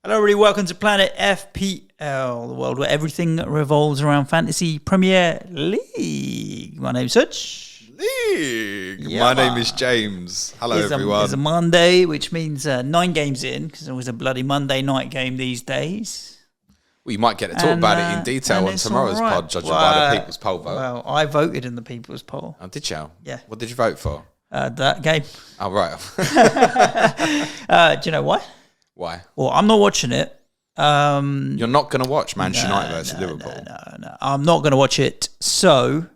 Hello, everybody. Welcome to Planet FPL, the world where everything revolves around Fantasy Premier League. My name's Suj. League. Yeah. My name is James. Hello, everyone. It's a Monday, which means 9 games in, because it was a bloody Monday night game these days. Well, you might get to talk about it in detail on tomorrow's pod, judging by the People's Poll vote. Well, I voted in the People's Poll. Oh, did you? Yeah. What did you vote for? That game. Oh, right. Do you know why? Why? Well, I'm not watching it. You're not going to watch Manchester United versus Liverpool? No. I'm not going to watch it. So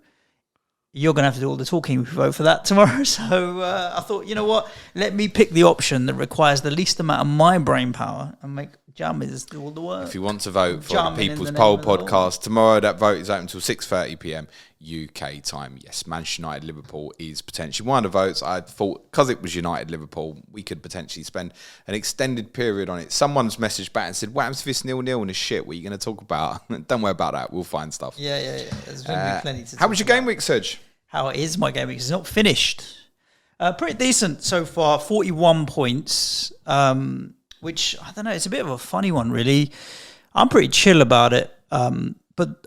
you're going to have to do all the talking if you vote for that tomorrow. So I thought, you know what? Let me pick the option that requires the least amount of my brain power and make Jammers do all the work. If you want to vote for the People's Poll podcast tomorrow, that vote is open until 6:30 p.m. UK time. Yes, Manchester United Liverpool is potentially one of the votes. I thought because it was United Liverpool, we could potentially spend an extended period on it. Someone's messaged back and said, "What happens if it's 0-0 and it's shit? What are you going to talk about?" Don't worry about that. We'll find stuff. Yeah. There's going to be plenty to talk about. How was your game week, Suj? How is my game week? It's not finished. Pretty decent so far. 41 points. Which, I don't know, it's a bit of a funny one, really. I'm pretty chill about it, but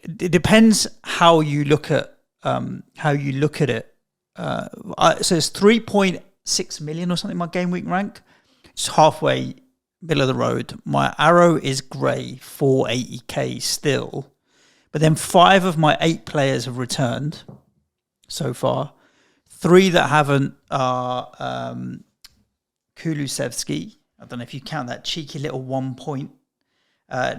it depends how you look at it. So it's 3.6 million or something, my game week rank. It's halfway middle of the road. My arrow is grey, 480k still. But then 5 of my 8 players have returned so far. 3 that haven't are Kulusevski. I don't know if you count that cheeky little 1 point.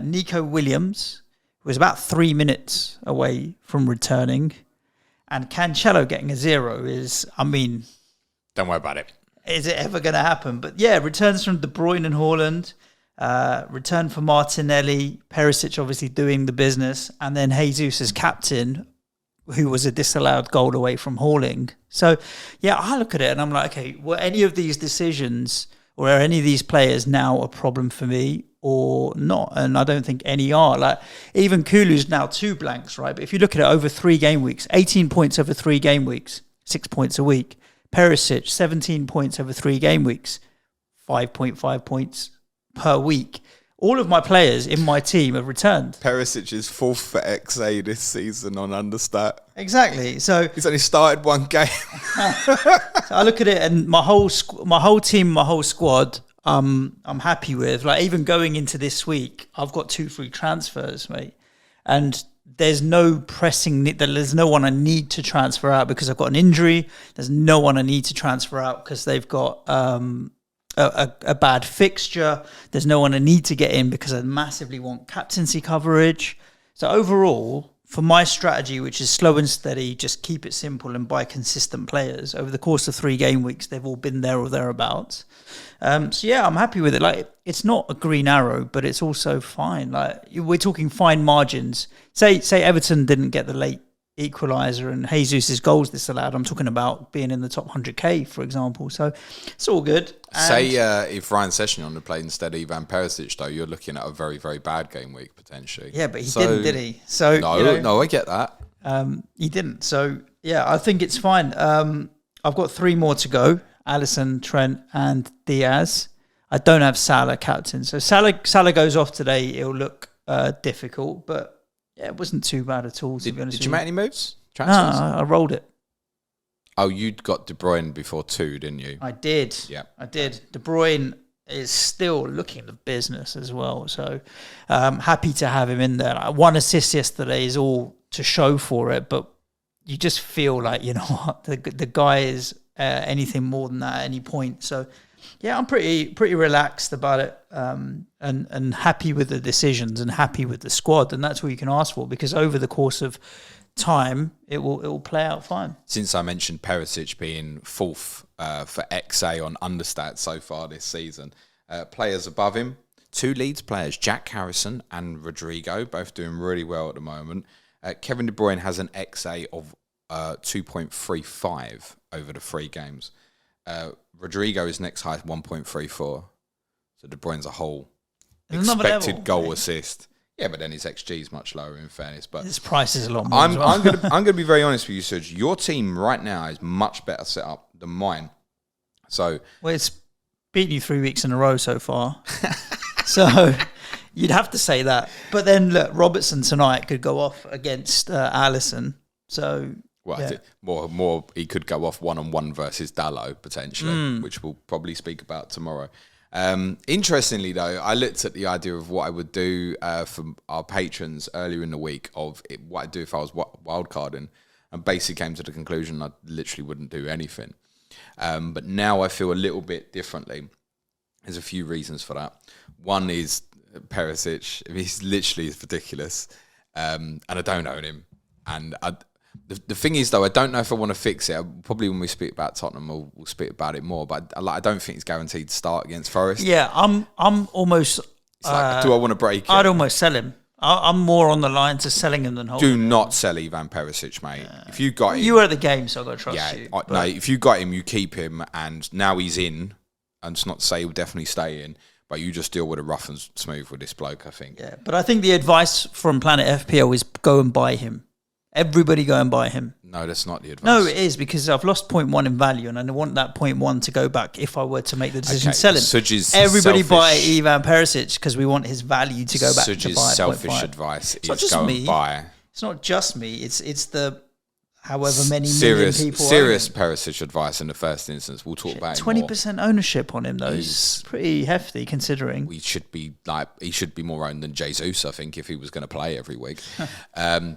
Nico Williams, who was about 3 minutes away from returning. And Cancelo getting a 0 is, don't worry about it. Is it ever going to happen? But yeah, returns from De Bruyne and Haaland. Return for Martinelli. Perisic obviously doing the business. And then Jesus as captain, who was a disallowed goal away from hauling. So yeah, I look at it and I'm like, okay, were any of these decisions or are any of these players now a problem for me or not? And I don't think any are. Like even Kulu's now 2 blanks, right? But if you look at it over 3 game weeks, 18 points over 3 game weeks, 6 points a week. Perisic, 17 points over 3 game weeks, 5.5 points per week. All of my players in my team have returned. Perisic is 4th for XA this season on Understat. Exactly. So he's only started 1 game. So I look at it, and my whole team, my whole squad, I'm happy with. Like even going into this week, I've got 2 free transfers, mate, and there's no pressing. There's no one I need to transfer out because I've got an injury. There's no one I need to transfer out because they've got a bad fixture. There's no one I need to get in because I massively want captaincy coverage. So overall, for my strategy, which is slow and steady, just keep it simple and buy consistent players, over the course of 3 game weeks, they've all been there or thereabouts. So yeah, I'm happy with it. Like it's not a green arrow, but it's also fine. Like we're talking fine margins. Say Everton didn't get the late equaliser and Jesus' goals disallowed. I'm talking about being in the top 100k, for example. So it's all good. Say if Ryan Sessegnon played instead of Iavn Perisic, though, you're looking at a very, very bad game week potentially. Yeah, but he didn't, did he? So no, I get that. He didn't. So yeah, I think it's fine. I've got 3 more to go: Alisson, Trent, and Diaz. I don't have Salah captain, so Salah goes off today. It'll look difficult, but. Yeah, it wasn't too bad at all, to be honest. Did you make any moves? Transfers? No, I rolled it. Oh, you'd got De Bruyne before 2, didn't you? I did. Yeah. I did. De Bruyne is still looking the business as well. So happy to have him in there. 1 assist yesterday is all to show for it, but you just feel like, you know what, the guy is anything more than that at any point. So yeah, I'm pretty relaxed about it, and happy with the decisions and happy with the squad, and that's what you can ask for because over the course of time, it will play out fine. Since I mentioned Perisic being 4th for XA on Understat so far this season, players above him, 2 Leeds players, Jack Harrison and Rodrigo, both doing really well at the moment. Kevin De Bruyne has an XA of 2.35 over the 3 games. Rodrigo is next highest, 1.34. So De Bruyne's a whole expected goal assist. Yeah, but then his XG is much lower in fairness. But his price is a lot more. I'm gonna be very honest with you, Suj. Your team right now is much better set up than mine. So it's beaten you 3 weeks in a row so far. So you'd have to say that. But then look, Robertson tonight could go off against Alisson. So well, I think more he could go off 1-on-1 versus Dalot potentially, which we'll probably speak about tomorrow. Interestingly, though, I looked at the idea of what I would do for our patrons earlier in the week of what I'd do if I was wildcarding, and basically came to the conclusion I literally wouldn't do anything. But now I feel a little bit differently. There's a few reasons for that. One is Perisic. He's literally ridiculous, and I don't own him. And the thing is, though, I don't know if I want to fix it. Probably when we speak about Tottenham, we'll speak about it more. But I don't think he's guaranteed to start against Forest. Yeah, I'm almost. It's like, do I want to break it? I'd almost sell him. I'm more on the lines of selling him than holding him. Do not sell Iavn Perisic, mate. If you got him, you were at the game, so I've got to trust you. No, if you got him, you keep him, and now he's in. And it's not to say he'll definitely stay in, but you just deal with a rough and smooth with this bloke, I think. Yeah, but I think the advice from Planet FPL is go and buy him. Everybody go and buy him. No, that's not the advice. No, it is, because I've lost 0.1 in value, and I want that 0.1 to go back if I were to make the decision to sell him. Everybody buy Iavn Perisic because we want his value to go back to buy. Suj's selfish advice is go and buy. It's not just me. It's the however many serious, million people. Serious Perisic advice in the first instance. We'll talk about 20% ownership on him, though. It's pretty hefty considering. He should be more owned than Jesus, I think, if he was going to play every week.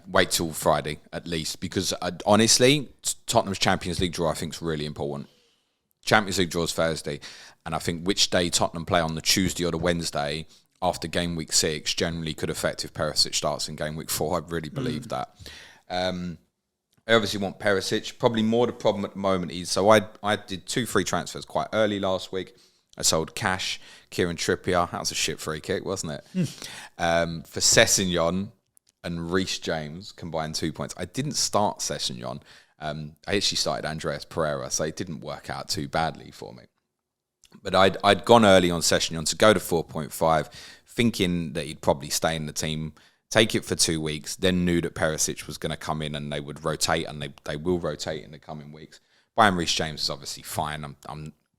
Wait till Friday at least, because honestly, Tottenham's Champions League draw I think is really important. Champions League draw is Thursday, and I think which day Tottenham play on the Tuesday or the Wednesday after game week 6 generally could affect if Perisic starts in game week 4. I really believe that. I obviously want Perisic. Probably more the problem at the moment is, so I did 2 free transfers quite early last week. I sold Cash, Kieran Trippier. That was a shit free kick, wasn't it? For Sessegnon and Reece James, combined 2 points. I didn't start Sessegnon. I actually started Andreas Pereira, so it didn't work out too badly for me. But I'd gone early on Sessegnon to go to 4.5, thinking that he'd probably stay in the team, take it for 2 weeks, then knew that Perisic was going to come in and they would rotate, and they will rotate in the coming weeks. Buying Reece James is obviously fine.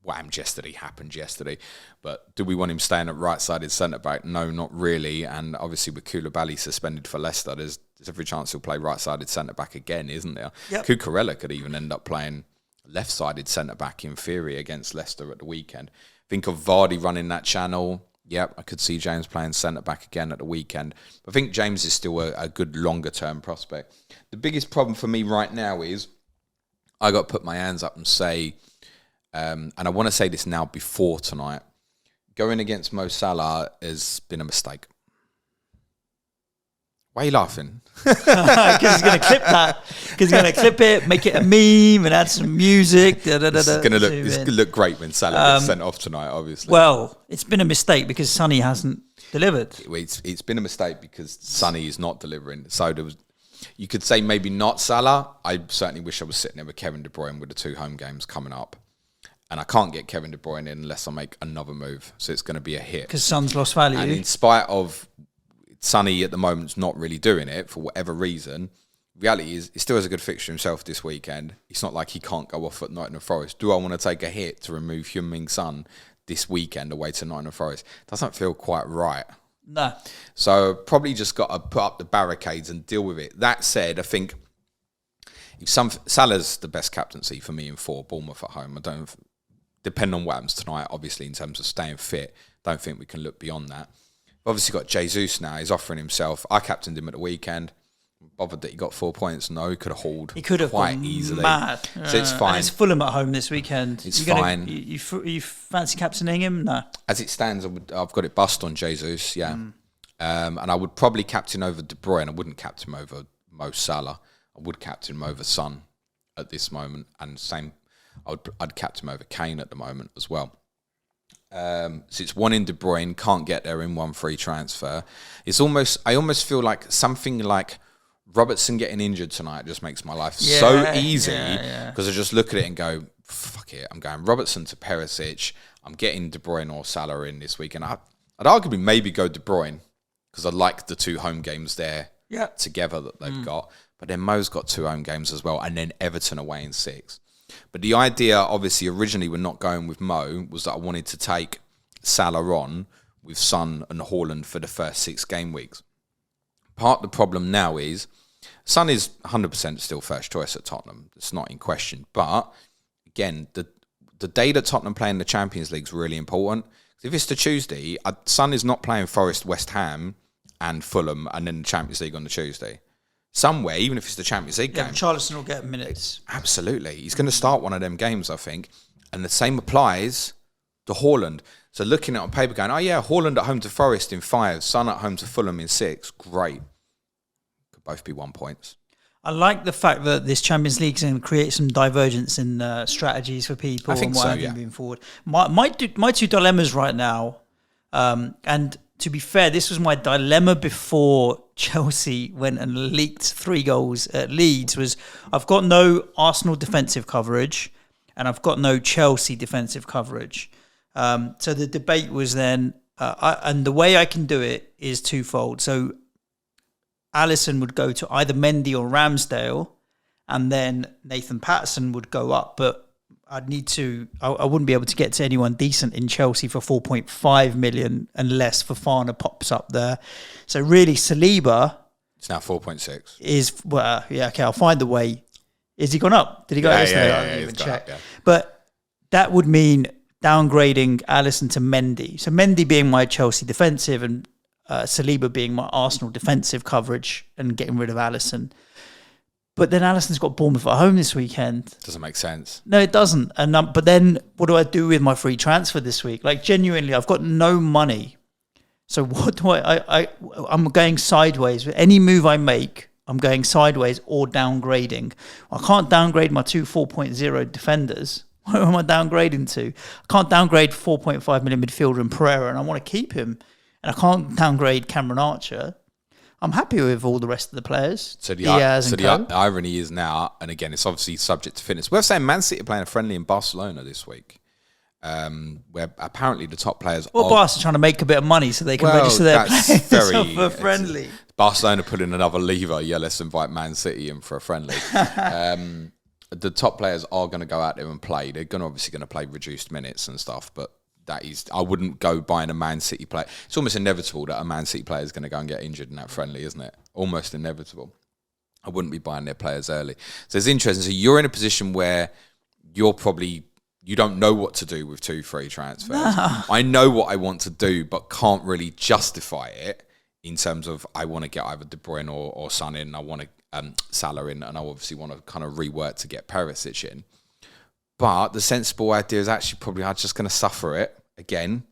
What happened yesterday happened yesterday. But do we want him staying at right-sided centre-back? No, not really. And obviously with Koulibaly suspended for Leicester, there's every chance he'll play right-sided centre-back again, isn't there? Yep. Cucurella could even end up playing left-sided centre-back in theory against Leicester at the weekend. Think of Vardy running that channel. Yep, I could see James playing centre-back again at the weekend. I think James is still a good longer-term prospect. The biggest problem for me right now is I got to put my hands up and say, and I want to say this now before tonight, going against Mo Salah has been a mistake. Why are you laughing? Because he's going to clip that. Because he's going to clip it, make it a meme, and add some music. It's going to look great when Salah gets sent off tonight, obviously. Well, it's been a mistake because Sonny hasn't delivered. It's been a mistake because Sonny is not delivering. So you could say maybe not Salah. I certainly wish I was sitting there with Kevin De Bruyne with the 2 home games coming up. And I can't get Kevin De Bruyne in unless I make another move. So it's going to be a hit. Because Son's lost value. And in spite of Sonny at the moment's not really doing it for whatever reason, reality is he still has a good fixture himself this weekend. It's not like he can't go off at Nottingham Forest. Do I want to take a hit to remove Heung-Min Son this weekend away to Nottingham Forest? Doesn't feel quite right. No. So probably just got to put up the barricades and deal with it. That said, I think if Salah's the best captaincy for me in 4, Bournemouth at home. I don't depend on what happens tonight, obviously, in terms of staying fit. Don't think we can look beyond that. Obviously got Jesus now. He's offering himself. I captained him at the weekend. Bothered that he got 4 points. No, he could have hauled. He could have quite easily. Mad. So it's fine. And it's Fulham at home this weekend. It's fine. You fancy captaining him? No. As it stands, I've got it bust on Jesus. Yeah, and I would probably captain over De Bruyne. I wouldn't captain him over Mo Salah. I would captain him over Son at this moment, and same. I'd captain him over Kane at the moment as well. So it's one in De Bruyne, can't get there in 1 free transfer. I almost feel like something like Robertson getting injured tonight just makes my life so easy because I just look at it and go, fuck it, I'm going Robertson to Perisic, I'm getting De Bruyne or Salah in this week, and I'd arguably maybe go De Bruyne because I like the 2 home games there together that they've got, but then Mo's got 2 home games as well, and then Everton away in 6. But the idea, obviously, originally we're not going with Mo, was that I wanted to take Salah on with Son and Haaland for the first 6 game weeks. Part of the problem now is Son is 100% still first choice at Tottenham. It's not in question. But again, the day that Tottenham play in the Champions League is really important. If it's the Tuesday, Son is not playing Forest, West Ham and Fulham and then the Champions League on the Tuesday. Somewhere, even if it's the Champions League game. Charleston will get minutes. Absolutely. He's going to start one of them games, I think. And the same applies to Haaland. So looking at it on paper going, oh yeah, Haaland at home to Forest in 5, Son at home to Fulham in 6. Great. Could both be 1 points. I like the fact that this Champions League is going to create some divergence in strategies for people. I think so, yeah. Moving forward. My two dilemmas right now, and to be fair, this was my dilemma before Chelsea went and leaked 3 goals at Leeds, was I've got no Arsenal defensive coverage and I've got no Chelsea defensive coverage. So the debate was then, and the way I can do it is twofold. So Alisson would go to either Mendy or Ramsdale, and then Nathan Patterson would go up. But I wouldn't be able to get to anyone decent in Chelsea for 4.5 million unless Fofana pops up there. So really, Saliba... It's now 4.6. Is, well, yeah, okay, I'll find the way. Is he gone up? Did he go up yesterday? I didn't even check. Up. But that would mean downgrading Alisson to Mendy. So Mendy being my Chelsea defensive and Saliba being my Arsenal defensive coverage and getting rid of Alisson. But then Alisson's got Bournemouth at home this weekend. Doesn't make sense. No, it doesn't. And but then what do I do with my free transfer this week? Like, genuinely, I've got no money. So what do I'm going sideways. With any move I make, I'm going sideways or downgrading. I can't downgrade my 2 4.0 defenders. What am I downgrading to? I can't downgrade 4.5 million midfielder in Pereira, and I want to keep him. And I can't downgrade Cameron Archer. I'm happy with all the rest of the players. So the irony is now, and again, it's obviously subject to fitness. We're saying Man City are playing a friendly in Barcelona this week, where apparently the top players Barca are trying to make a bit of money so they can register their players for friendly. Barcelona put in another lever. Yeah, let's invite Man City in for a friendly. The top players are going to go out there and play. They're obviously going to play reduced minutes and stuff, but I wouldn't go buying a Man City player. It's almost inevitable that a Man City player is going to go and get injured in that friendly, isn't it? Almost inevitable. I wouldn't be buying their players early. So it's interesting. So you're in a position where you don't know what to do with 2 free transfers. No. I know what I want to do, but can't really justify it in terms of I want to get either De Bruyne or Son in. I want to Salah in, and I obviously want to kind of rework to get Perisic in. But the sensible idea is actually probably I'm just going to suffer it again,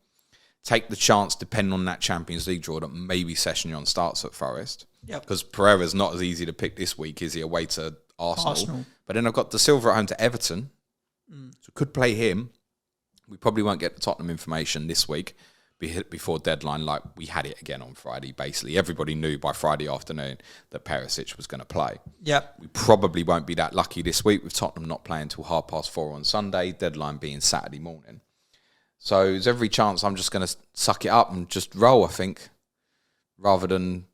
take the chance, depending on that Champions League draw, that maybe Sessegnon starts at Forest. Yep. Because Pereira's not as easy to pick this week, is he, away to Arsenal. But then I've got De Silva at home to Everton, so could play him. We probably won't get the Tottenham information this week before deadline, like we had it again on Friday. Basically, everybody knew by Friday afternoon that Perisic was going to play. Yep. We probably won't be that lucky this week with Tottenham not playing until 4:30 on Sunday, deadline being Saturday morning. So there's every chance I'm just going to suck it up and just roll, I think, rather than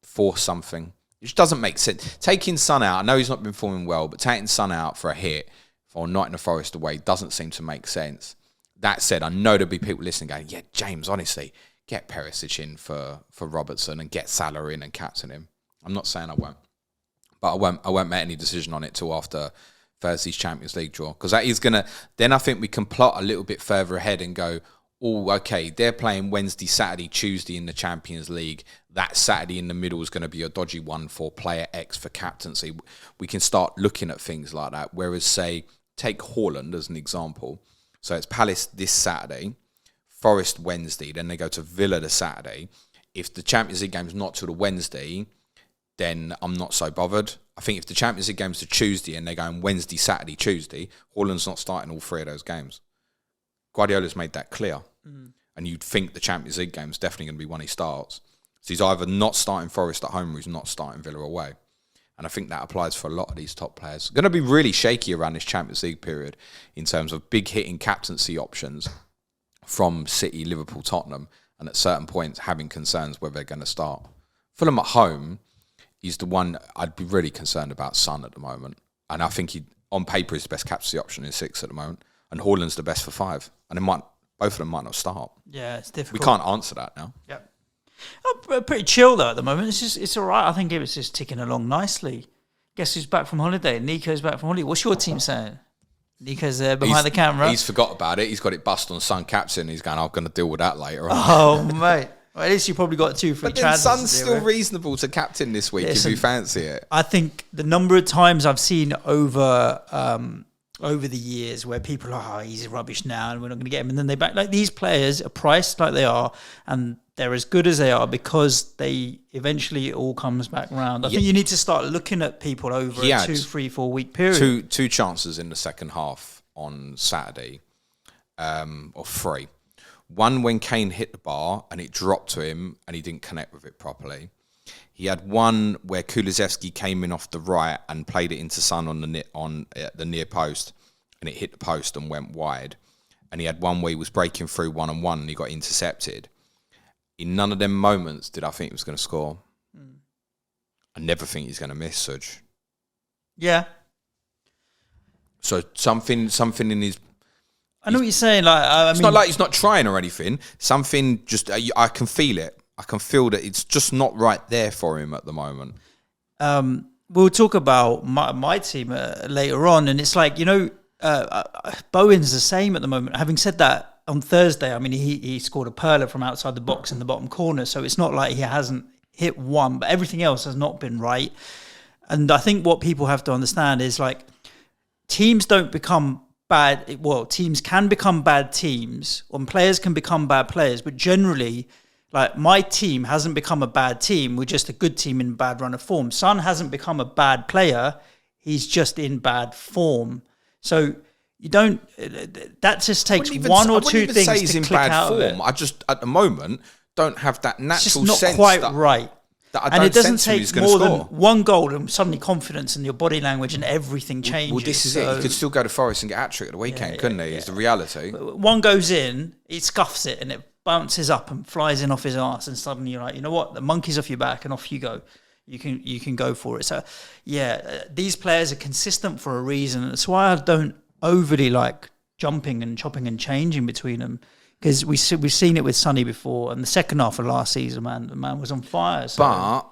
force something. It just doesn't make sense. Taking Son out, I know he's not been performing well, but taking Son out for a hit for Nottingham Forest away doesn't seem to make sense. That said, I know there'll be people listening going, yeah, James, honestly, get Perisic in for Robertson and get Salah in and captain him. I'm not saying I won't. But I won't make any decision on it till after Thursday's Champions League draw. Because that is going to... Then I think we can plot a little bit further ahead and go, oh, okay, they're playing Wednesday, Saturday, Tuesday in the Champions League. That Saturday in the middle is going to be a dodgy one for player X for captaincy. We can start looking at things like that. Whereas, say, take Haaland as an example. So it's Palace this Saturday, Forest Wednesday, then they go to Villa the Saturday. If the Champions League game's not till the Wednesday, then I'm not so bothered. I think if the Champions League game's to Tuesday and they're going Wednesday, Saturday, Tuesday, Haaland's not starting all 3 of those games. Guardiola's made that clear. And you'd think the Champions League game's definitely going to be one he starts. So he's either not starting Forest at home or he's not starting Villa away. And I think that applies for a lot of these top players. It's going to be really shaky around this Champions League period in terms of big hitting captaincy options from City, Liverpool, Tottenham, and at certain points having concerns whether they're going to start. Fulham at home is the one I'd be really concerned about. Son at the moment. And I think he, on paper, is the best captaincy option in 6 at the moment. And Haaland's the best for 5. And it might both of them might not start. Yeah, it's difficult. We can't answer that now. Yeah. I'm pretty chill though at the moment. It's all right. I think it was just ticking along nicely. Guess who's back from holiday? Nico's back from holiday. What's your team saying? Nico's there behind the camera. He's forgot about it. He's got it bust on Son captain. He's going, I'm going to deal with that later on. Oh, mate. Well, at least you probably got 2-3 But then transfers. Son's still reasonable to captain this week if you fancy it. I think the number of times I've seen over the years where people are, he's rubbish now and we're not going to get him. And then they back, like these players are priced like they are and they're as good as they are because they eventually it all comes back round. I think you need to start looking at people over a 2, 3, 4 week period. Two chances in the second half on Saturday, or 3. One when Kane hit the bar and it dropped to him and he didn't connect with it properly. He had one where Kulusevski came in off the right and played it into Son on the near post and it hit the post and went wide. And he had one where he was breaking through 1-on-1 and he got intercepted. In none of them moments did I think he was going to score. I never think he's going to miss, Suj. Yeah. So something in his... I know what you're saying. Like, it's not like he's not trying or anything. Something just... I can feel it. I can feel that it's just not right there for him at the moment. We'll talk about my team later on. And it's like, Bowen's the same at the moment. Having said that, on Thursday, I mean, he scored a perler from outside the box in the bottom corner. So it's not like he hasn't hit one, but everything else has not been right. And I think what people have to understand is like teams don't become bad. Well, teams can become bad teams and players can become bad players. But generally, like my team hasn't become a bad team. We're just a good team in bad run of form. Son hasn't become a bad player. He's just in bad form. So... You don't. That just takes one or two things to in click bad out form. of it. I just at the moment don't have that natural it's just not sense quite that, right. That I and don't it doesn't sense take he's gonna more score. than one goal and suddenly confidence in your body language and everything changes. Well, this is it. He could still go to Forest and get a hat-trick at the weekend, couldn't he? It's the reality. One goes in, he scuffs it, and it bounces up and flies in off his arse, and suddenly you're like, you know what? The monkey's off your back, and off you go. You can go for it. So, these players are consistent for a reason. That's why I don't overly like jumping and chopping and changing between them, because we've seen it with Sonny before, and the second half of last season, the man was on fire. So. But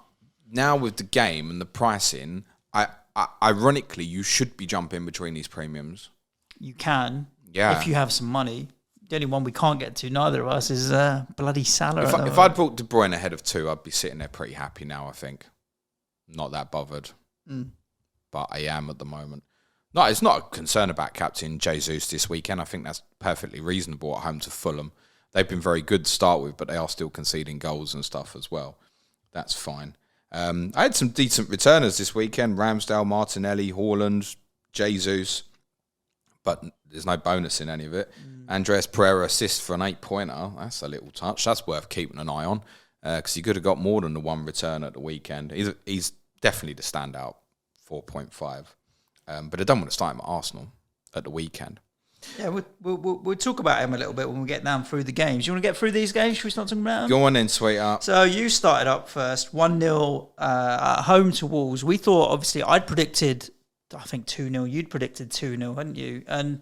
now with the game and the pricing, I ironically you should be jumping between these premiums. You can, if you have some money. The only one we can't get to, neither of us, is bloody Salah. If I'd brought De Bruyne ahead of 2, I'd be sitting there pretty happy now. I think not that bothered, but I am at the moment. No, it's not a concern about captain Jesus this weekend. I think that's perfectly reasonable at home to Fulham. They've been very good to start with, but they are still conceding goals and stuff as well. That's fine. I had some decent returners this weekend. Ramsdale, Martinelli, Haaland, Jesus. But there's no bonus in any of it. Andreas Pereira assist for an 8-pointer. That's a little touch. That's worth keeping an eye on because he could have got more than the one return at the weekend. He's definitely the standout, 4.5. But I don't want to start him at Arsenal at the weekend. Yeah, we'll talk about him a little bit when we get down through the games. You want to get through these games? Should we start talking about them? Go on in, sweetheart. So you started up first, 1-0 at home to Wolves. We thought, obviously, I'd predicted, I think 2-0. You'd predicted 2-0, hadn't you? And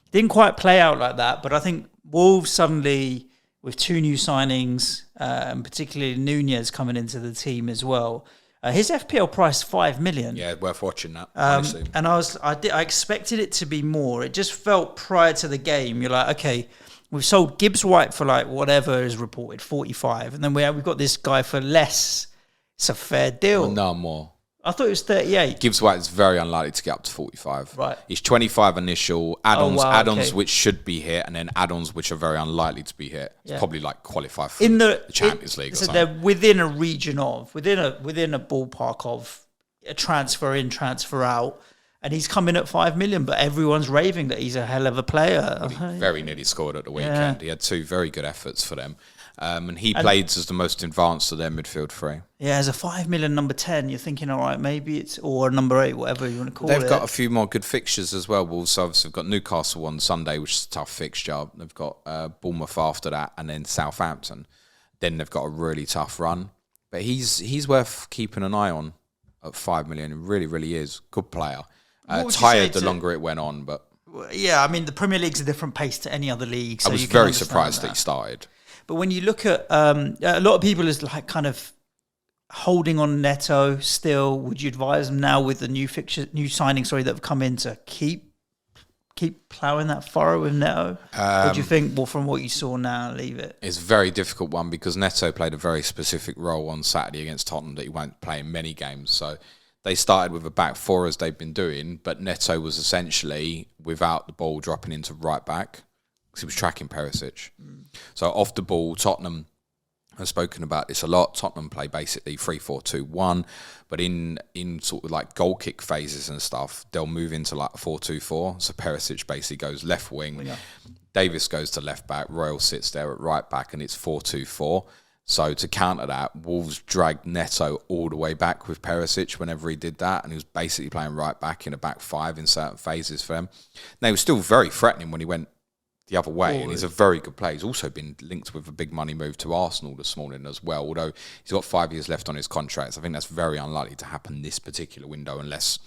it didn't quite play out like that. But I think Wolves suddenly, with 2 new signings, and particularly Nunez coming into the team as well, his FPL price $5 million. Yeah, worth watching that. Honestly. And I expected it to be more. It just felt prior to the game, you're like, okay, we've sold Gibbs White for like whatever is reported, 45, and then we've got this guy for less. It's a fair deal. Well, no more. I thought it was 38. Gibbs White is very unlikely to get up to 45. Right. It's 25 initial, add-ons, okay. Which should be hit, and then add-ons which are very unlikely to be hit. It's probably like qualify for the Champions League or something. So they're within a region of, within a ballpark of a transfer in, transfer out, and he's coming at $5 million, but everyone's raving that he's a hell of a player. Well, he very nearly scored at the weekend. Yeah. He had 2 very good efforts for them. And he played as the most advanced of their midfield 3. Yeah, as a $5 million number 10, you're thinking, all right, maybe it's, or number 8, whatever you want to call it. They've got a few more good fixtures as well. Wolves obviously have got Newcastle on Sunday, which is a tough fixture. They've got Bournemouth after that, and then Southampton. Then they've got a really tough run. But he's worth keeping an eye on at $5 million. He really, really is. Good player. Tired the longer it went on, but... Yeah, I mean, the Premier League's a different pace to any other league. So I was very surprised that he started. But when you look at a lot of people is like kind of holding on Neto still. Would you advise them now with the new signings that have come in to keep ploughing that furrow with Neto? Or do you think, well, from what you saw now, leave it? It's a very difficult one because Neto played a very specific role on Saturday against Tottenham that he won't play in many games. So they started with a back four as they've been doing, but Neto was essentially without the ball dropping into right back because he was tracking Perisic. So off the ball, Tottenham have spoken about this a lot. Tottenham play basically 3-4-2-1, but in sort of like goal kick phases and stuff, they'll move into like a 4-2-4. So Perisic basically goes left wing, Davis goes to left back, Royal sits there at right back, and it's 4-2-4. So to counter that, Wolves dragged Neto all the way back with Perisic whenever he did that, and he was basically playing right back in a back five in certain phases for them. Now, he was still very threatening when he went the other way, and he's a very good player. He's also been linked with a big money move to Arsenal this morning as well, although he's got 5 years left on his contract. So I think that's very unlikely to happen this particular window unless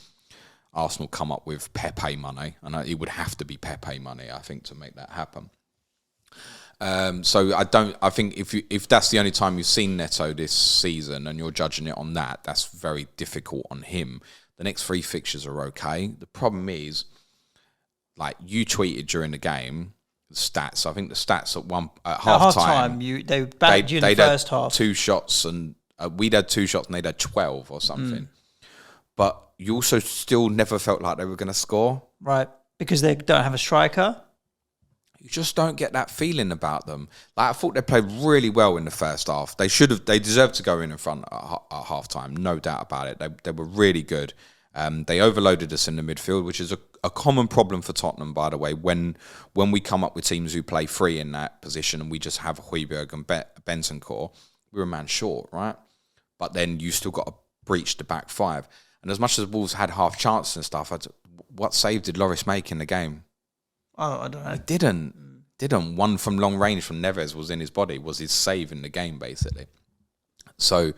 Arsenal come up with Pepe money, and it would have to be Pepe money, I think, to make that happen. So I think if that's the only time you've seen Neto this season and you're judging it on that, that's very difficult on him. The next 3 fixtures are okay. The problem is, like you tweeted during the game, the stats. I think the stats at half time they backed you in the first half. 2 shots and we'd had 2 shots and they'd had 12 or something. But you also still never felt like they were going to score, right? Because they don't have a striker. You just don't get that feeling about them. Like I thought they played really well in the first half. They deserved to go in front at half time, no doubt about it. They were really good. They overloaded us in the midfield, which is a common problem for Tottenham, by the way. When we come up with teams who play free in that position and we just have Højbjerg and Bentancur, we're a man short, right? But then you still got to breach the back five. And as much as Wolves had half chances and stuff, what save did Lloris make in the game? Oh, I don't know. He didn't. One from long range from Neves was in his body, was his save in the game, basically. So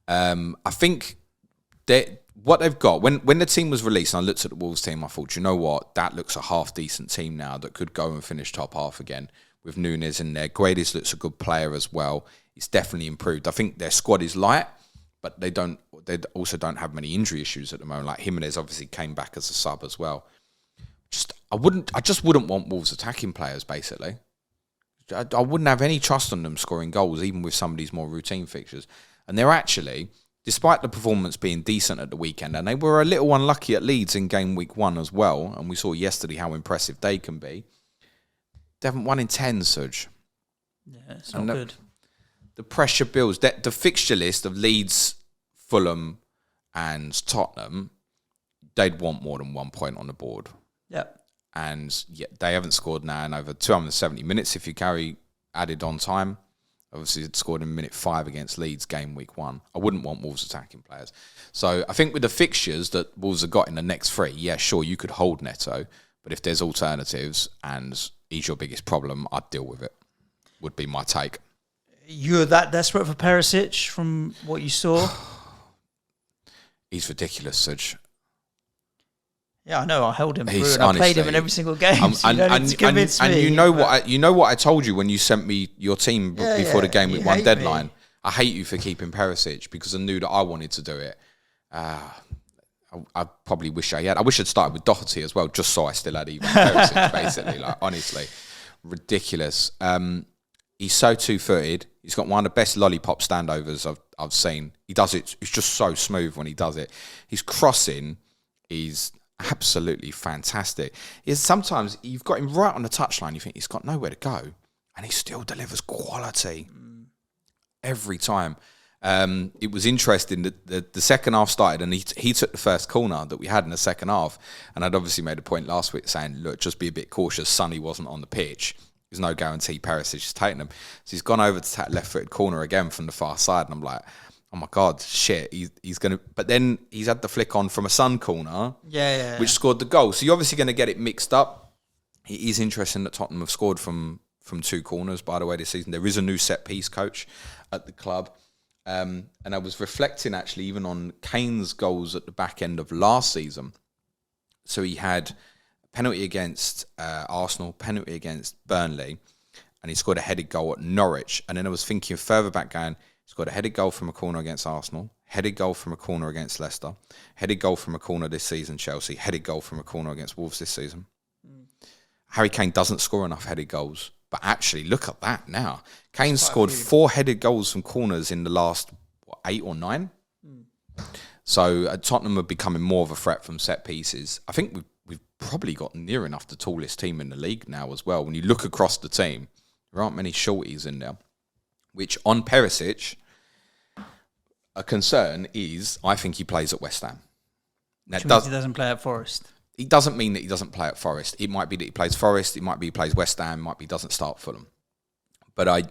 I think what they've got, when the team was released, and I looked at the Wolves team, I thought, you know what, that looks a half-decent team now that could go and finish top half again with Núñez in there. Guedes looks a good player as well. He's definitely improved. I think their squad is light, but they also don't have many injury issues at the moment. Like Jimenez obviously came back as a sub as well. I just wouldn't want Wolves attacking players, basically. I wouldn't have any trust on them scoring goals, even with some of these more routine fixtures. And they're actually, despite the performance being decent at the weekend, and they were a little unlucky at Leeds in game week 1 as well, and we saw yesterday how impressive they can be, they haven't won in 10, Suj. Yeah, it's not good. The pressure builds. The fixture list of Leeds, Fulham and Tottenham, they'd want more than 1 point on the board. Yep. And yet they haven't scored now in over 270 minutes if you carry added on time. Obviously, it scored in minute 5 against Leeds game week 1. I wouldn't want Wolves attacking players. So I think with the fixtures that Wolves have got in the next 3, yeah, sure, you could hold Neto. But if there's alternatives and he's your biggest problem, I'd deal with it, would be my take. You're that desperate for Perisic from what you saw? He's ridiculous, Suj. Yeah, I know. I held him through, and I played him in every single game. So you don't need to convince me. And you know what I told you when you sent me your team before the game week 1 deadline. Me. I hate you for keeping Perisic because I knew that I wanted to do it. I probably wish I had. I wish I'd started with Doherty as well, just so I still had Iavn Perisic. Basically, like honestly, ridiculous. He's so 2-footed. He's got one of the best lollipop standovers I've seen. He does it. It's just so smooth when he does it. His crossing is absolutely fantastic. Sometimes you've got him right on the touchline, you think he's got nowhere to go, and he still delivers quality every time. It was interesting that the second half started and he took the first corner that we had in the second half, and I'd obviously made a point last week saying, look, just be a bit cautious. Sonny wasn't on the pitch. There's no guarantee Perisic is taking them. So he's gone over to take left-footed corner again from the far side, and I'm like, oh my God, shit, he's going to... But then he's had the flick on from a Son corner, which scored the goal. So you're obviously going to get it mixed up. It is interesting that Tottenham have scored from 2 corners, by the way, this season. There is a new set-piece coach at the club. And I was reflecting, actually, even on Kane's goals at the back end of last season. So he had penalty against Arsenal, penalty against Burnley, and he scored a headed goal at Norwich. And then I was thinking further back going, he scored a headed goal from a corner against Arsenal, headed goal from a corner against Leicester, headed goal from a corner this season, Chelsea, headed goal from a corner against Wolves this season. Harry Kane doesn't score enough headed goals. But actually, look at that now. Kane's scored 4 headed goals from corners in the last 8 or 9. So Tottenham are becoming more of a threat from set pieces. I think we've probably got near enough the tallest team in the league now as well. When you look across the team, there aren't many shorties in there. Which on Perisic, a concern is I think he plays at West Ham. Now, which means he doesn't play at Forest. It doesn't mean that he doesn't play at Forest. It might be that he plays Forest. It might be he plays West Ham. It might be he doesn't start Fulham. But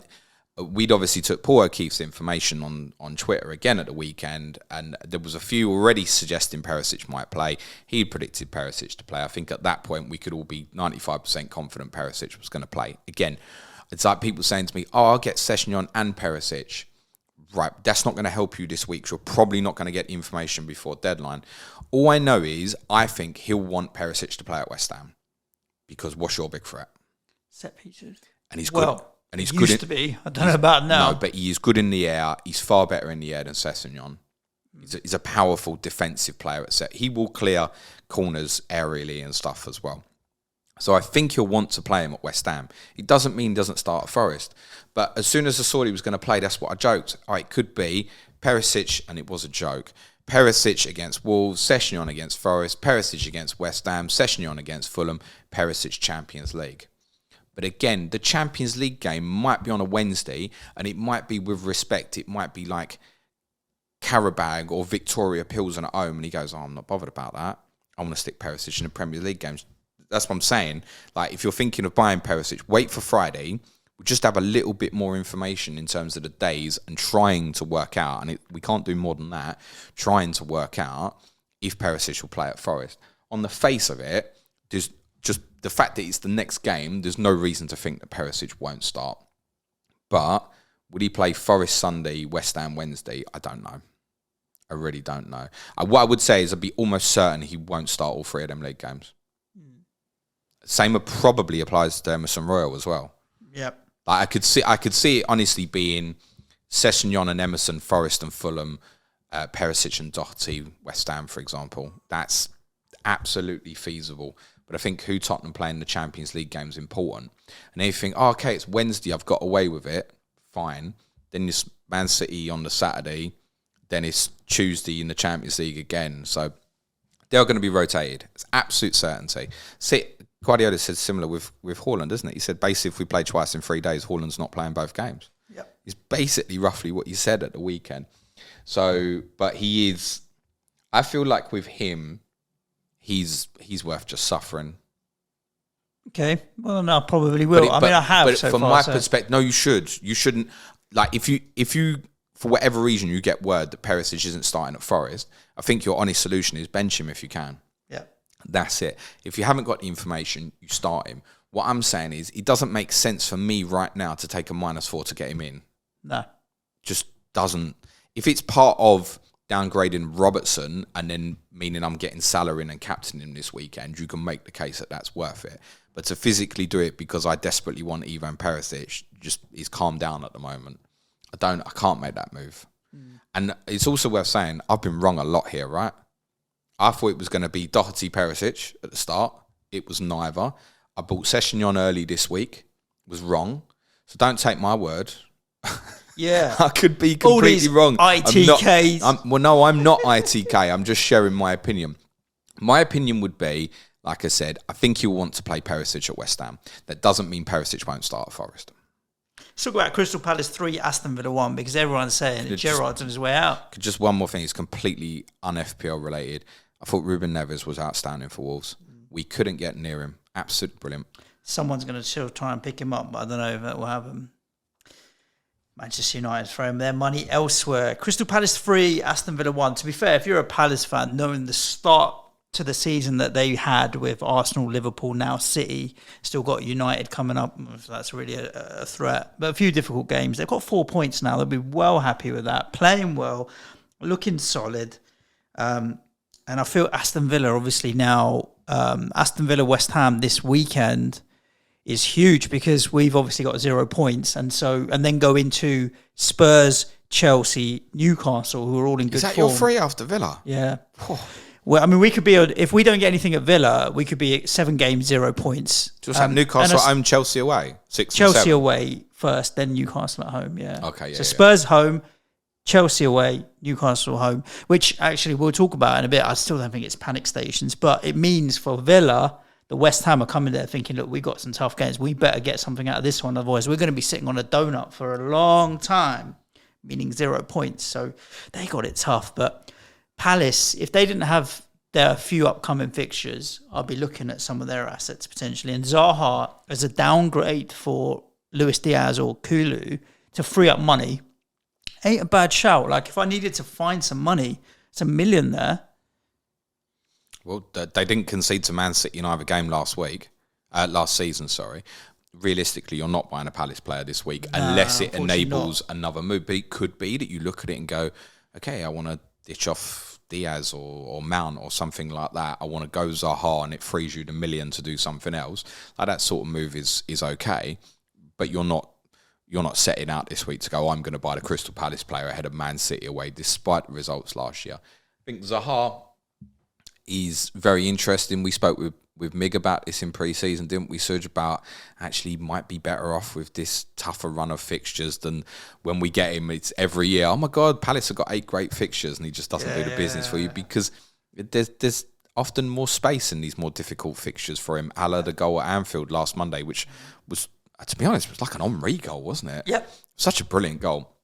we'd obviously took Paul O'Keefe's information on Twitter again at the weekend, and there was a few already suggesting Perisic might play. He predicted Perisic to play. I think at that point we could all be 95% confident Perisic was going to play. Again, it's like people saying to me, I'll get Sessegnon and Perisic. Right, that's not going to help you this week. You're probably not going to get information before deadline. All I know is I think he'll want Perisic to play at West Ham because what's your big threat? Set pieces. And he's good. And he's good. Used to be. I don't know about now. No, but he is good in the air. He's far better in the air than Sessegnon. He's a powerful defensive player at set. He will clear corners aerially and stuff as well. So I think he'll want to play him at West Ham. It doesn't mean he doesn't start at Forest. But as soon as I saw he was going to play, that's what I joked. All right, it could be Perisic, and it was a joke. Perisic against Wolves, Sessegnon against Forest, Perisic against West Ham, Sessegnon against Fulham, Perisic Champions League. But again, the Champions League game might be on a Wednesday, and it might be with respect. It might be like Karabag or Victoria Pilsen at home, and he goes, I'm not bothered about that. I want to stick Perisic in the Premier League games. That's what I'm saying. Like, if you're thinking of buying Perisic, wait for Friday. We'll just have a little bit more information in terms of the days and trying to work out, and we can't do more than that, trying to work out if Perisic will play at Forest. On the face of it, there's just the fact that it's the next game, there's no reason to think that Perisic won't start. But would he play Forest Sunday, West Ham Wednesday? I don't know. I really don't know. What I would say is I'd be almost certain he won't start all 3 of them league games. Same probably applies to Emerson Royal as well. Yep. Like I could see it honestly being Sessegnon and Emerson, Forest and Fulham, Perisic and Doherty, West Ham, for example. That's absolutely feasible. But I think who Tottenham play in the Champions League game is important. And then you think, okay, it's Wednesday, I've got away with it. Fine. Then it's Man City on the Saturday. Then it's Tuesday in the Champions League again. So they're going to be rotated. It's absolute certainty. See, Guardiola said similar with Haaland, isn't it? He said basically if we play twice in 3 days, Haaland's not playing both games. Yep. It's basically roughly what he said at the weekend. So, but he is, I feel like with him, he's worth just suffering. Okay. Well, no, I probably will. I have but so from far. my perspective, no, you should. You shouldn't. Like, if you for whatever reason you get word that Perisic isn't starting at Forest, I think your honest solution is bench him if you can. Yeah. That's it. If you haven't got the information, you start him. What I'm saying is, it doesn't make sense for me right now to take a -4 to get him in. No. Just doesn't. If it's part of downgrading Robertson and then meaning I'm getting Salah in and captaining him this weekend, you can make the case that that's worth it. But to physically do it because I desperately want Iavn Perisic, just he's calmed down at the moment. I can't make that move. And it's also worth saying, I've been wrong a lot here, right? I thought it was going to be Doherty Perisic at the start. It was neither. I bought Sessegnon early this week. Was wrong. So don't take my word. Yeah. I could be completely wrong. ITKs. I'm not ITK. I'm just sharing my opinion. My opinion would be, like I said, I think you'll want to play Perisic at West Ham. That doesn't mean Perisic won't start at Forest. Let's talk about Crystal Palace 3, Aston Villa 1, because everyone's saying that Gerrard's on his way out. Just one more thing. It's completely un-FPL related. I thought Ruben Neves was outstanding for Wolves. We couldn't get near him. Absolutely brilliant. Someone's going to still try and pick him up, but I don't know if that will happen. Manchester United throwing their money elsewhere. Crystal Palace 3, Aston Villa 1. To be fair, if you're a Palace fan, knowing the start to the season that they had with Arsenal, Liverpool, now City, still got United coming up, that's really a threat. But a few difficult games. They've got 4 points now. They'll be well happy with that. Playing well, looking solid. And I feel Aston Villa, obviously now, Aston Villa, West Ham this weekend is huge because we've obviously got 0 points, and then go into Spurs, Chelsea, Newcastle, who are all in good form. Is that your 3 after Villa? Yeah. Well, I mean, we could be, if we don't get anything at Villa, we could be at 7 games, 0 points. Just like Newcastle at home, Chelsea away, 6 Chelsea and 7. away first, then Newcastle at home. Yeah. Okay. Yeah. So Spurs home, Chelsea away, Newcastle home, which actually we'll talk about in a bit. I still don't think it's panic stations, but it means for Villa, the West Ham are coming there thinking, look, we've got some tough games. We better get something out of this one. Otherwise, we're going to be sitting on a donut for a long time, meaning 0 points. So they got it tough. But Palace, if they didn't have their few upcoming fixtures, I'll be looking at some of their assets potentially. And Zaha, as a downgrade for Luis Diaz or Kulu to free up money, ain't a bad shout. Like, if I needed to find some money, it's $1 million there. Well, they didn't concede to Man City in either game last season. Realistically, you're not buying a Palace player this week unless it enables another move. But it could be that you look at it and go, okay, I want to ditch off Diaz or Mount or something like that. I want to go Zaha, and it frees you the $1 million to do something else. Like, that sort of move is okay, but you're not setting out this week to go, I'm going to buy the Crystal Palace player ahead of Man City away, despite the results last year. I think Zaha is very interesting. We spoke with Mig about this in pre-season, didn't we, Suj, about actually might be better off with this tougher run of fixtures than when we get him. It's every year, oh my God, Palace have got 8 great fixtures, and he just doesn't do the business for you, because there's often more space in these more difficult fixtures for him. The goal at Anfield last Monday, which was, to be honest, it was like an Henry goal, wasn't it? Yep. Such a brilliant goal.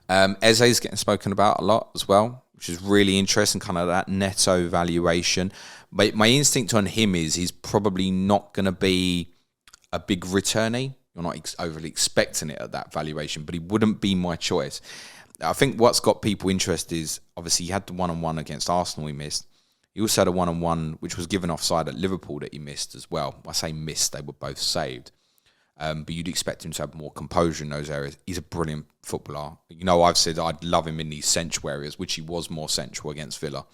Eze's getting spoken about a lot as well, which is really interesting, kind of that Neto valuation. But my instinct on him is he's probably not going to be a big returnee. You're not overly expecting it at that valuation, but he wouldn't be my choice. I think what's got people interested is, obviously, he had the 1-on-1 against Arsenal he missed. He also had a 1-on-1, which was given offside at Liverpool, that he missed as well. I say missed, they were both saved. But you'd expect him to have more composure in those areas. He's a brilliant footballer. You know, I've said I'd love him in these central areas, which he was more central against Villa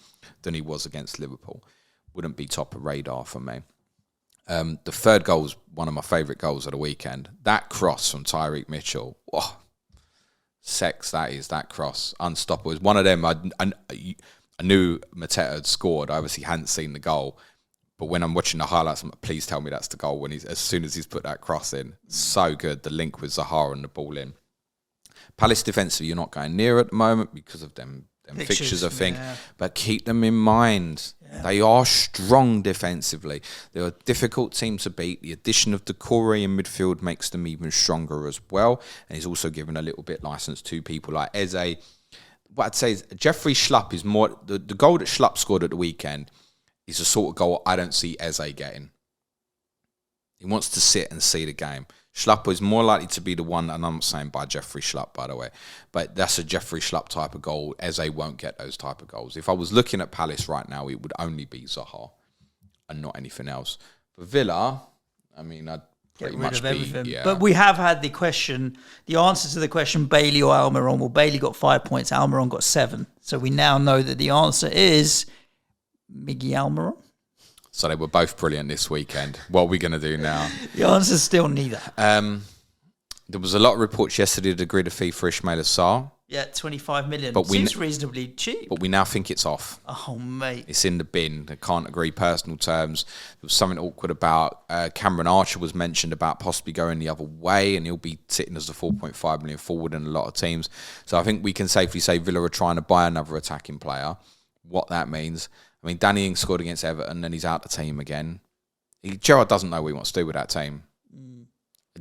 than he was against Liverpool. Wouldn't be top of radar for me. The third goal was one of my favourite goals of the weekend. That cross from Tyreek Mitchell. Oh, that cross. Unstoppable. It was one of them. I knew Mateta had scored. I obviously hadn't seen the goal. But when I'm watching the highlights, I'm like, please tell me that's the goal as soon as he's put that cross in. So good. The link with Zaha and the ball in. Palace defensively, you're not going near at the moment because of them fixtures, I think. Yeah. But keep them in mind. Yeah. They are strong defensively. They're a difficult team to beat. The addition of Decore in midfield makes them even stronger as well. And he's also given a little bit license to people like Eze. What I'd say is Jeffrey Schlupp is more... The goal that Schlupp scored at the weekend is the sort of goal I don't see Eze getting. He wants to sit and see the game. Schlupp is more likely to be the one, and I'm not saying by Jeffrey Schlupp, by the way, but that's a Jeffrey Schlupp type of goal. Eze won't get those type of goals. If I was looking at Palace right now, it would only be Zaha and not anything else. For Villa, I mean, I'd pretty much be... everything. Yeah. But we have had the answer to the question, Bailey or Almiron. Well, Bailey got 5 points, Almiron got 7. So we now know that the answer is Miggy Almiron. So they were both brilliant this weekend. What are we going to do now? The answer's still neither. There was a lot of reports yesterday that agreed a fee for Ismail Assar. Yeah, 25 million. But seems reasonably cheap. But we now think it's off. Oh, mate. It's in the bin. They can't agree personal terms. There was something awkward about Cameron Archer was mentioned about possibly going the other way, and he'll be sitting as the 4.5 million forward in a lot of teams. So I think we can safely say Villa are trying to buy another attacking player. What that means... I mean, Danny Ings scored against Everton, and he's out the team again. Gerrard doesn't know what he wants to do with that team.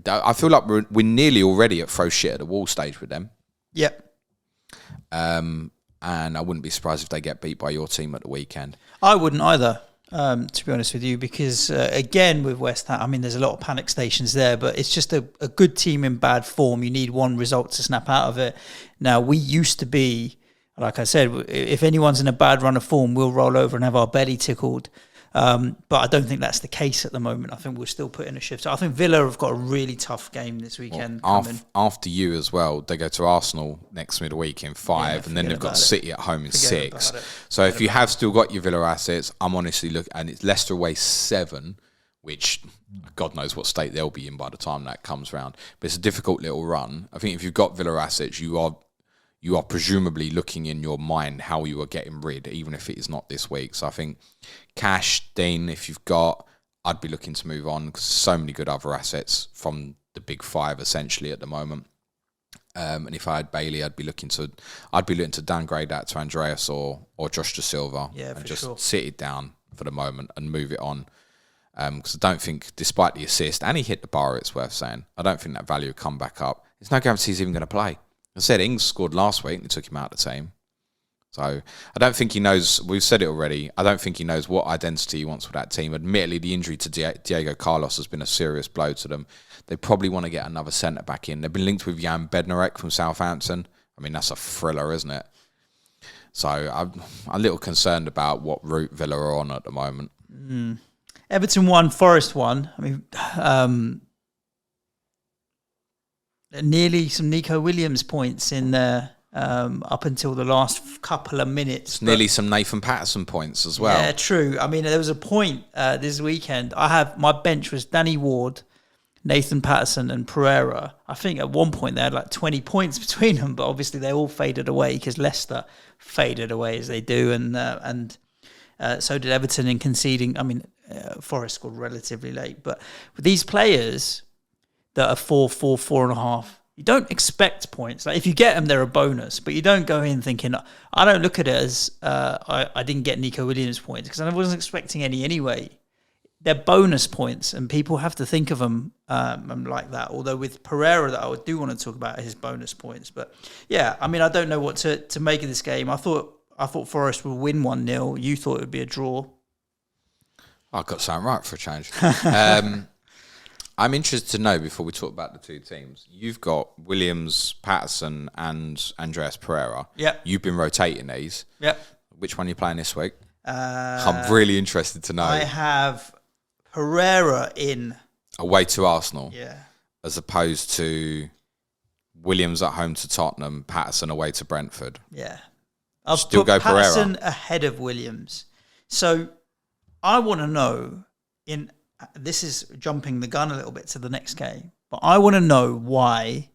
I feel like we're nearly already at throw shit at the wall stage with them. Yep. And I wouldn't be surprised if they get beat by your team at the weekend. I wouldn't either, to be honest with you, because, again, with West Ham, I mean, there's a lot of panic stations there, but it's just a good team in bad form. You need one result to snap out of it. Now, we used to be... Like I said, if anyone's in a bad run of form, we'll roll over and have our belly tickled. But I don't think that's the case at the moment. I think we're still putting a shift. So I think Villa have got a really tough game this weekend. After you as well, they go to Arsenal next midweek in 5, and then they've got City at home in 6. So if you have still got your Villa assets, I'm honestly looking, and it's Leicester away 7, which God knows what state they'll be in by the time that comes round. But it's a difficult little run. I think if you've got Villa assets, you are presumably looking in your mind how you are getting rid, even if it is not this week. So I think cash, Dean, if you've got, I'd be looking to move on because so many good other assets from the big 5 essentially at the moment. And if I had Bailey, I'd be looking to downgrade that to Andreas or Josh Da Silva, and just sit it down for the moment and move it on. Because I don't think, despite the assist, and he hit the bar, it's worth saying, I don't think that value will come back up. There's no guarantee he's even going to play. I said Ings scored last week and they took him out of the team. So I don't think he knows, we've said it already, I don't think he knows what identity he wants for that team. Admittedly, the injury to Diego Carlos has been a serious blow to them. They probably want to get another centre-back in. They've been linked with Jan Bednarek from Southampton. I mean, that's a thriller, isn't it? So I'm a little concerned about what route Villa are on at the moment. Everton 1, Forest 1. I mean, nearly some Nico Williams points in there up until the last couple of minutes. Nearly some Nathan Patterson points as well. Yeah, true. I mean, there was a point this weekend. My bench was Danny Ward, Nathan Patterson and Pereira. I think at one point they had like 20 points between them, but obviously they all faded away because Leicester faded away as they do, and so did Everton in conceding. I mean, Forest scored relatively late, but with these players that are 4, 4.5, you don't expect points. Like if you get them, they're a bonus, but you don't go in thinking. I don't look at it as I didn't get Nico Williams points because I wasn't expecting any anyway. They're bonus points, and people have to think of them like that. Although with Pereira, that I do want to talk about his bonus points, but yeah, I mean, I don't know what to make of this game. I thought Forest would win 1-0. You thought it would be a draw. I got something right for a change. I'm interested to know, before we talk about the two teams, you've got Williams, Patterson and Andreas Pereira. Yeah. You've been rotating these. Yeah. Which one are you playing this week? I'm really interested to know. I have Pereira in. Away to Arsenal. Yeah. As opposed to Williams at home to Tottenham, Patterson away to Brentford. Yeah. I'll still go Patterson Pereira ahead of Williams. So I want to know, this is jumping the gun a little bit to the next game, but I want to know why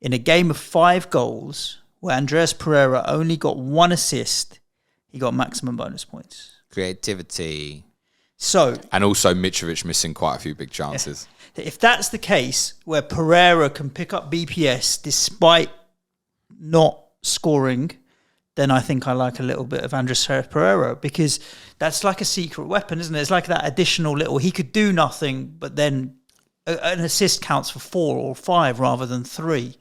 in a game of 5 goals where Andreas Pereira only got 1 assist, he got maximum bonus points. Creativity. So, and also Mitrovic missing quite a few big chances. If that's the case, where Pereira can pick up BPS despite not scoring, then I think I like a little bit of Andres Pereira, because that's like a secret weapon, isn't it? It's like that additional little, he could do nothing, but then an assist counts for 4 or 5 rather than 3.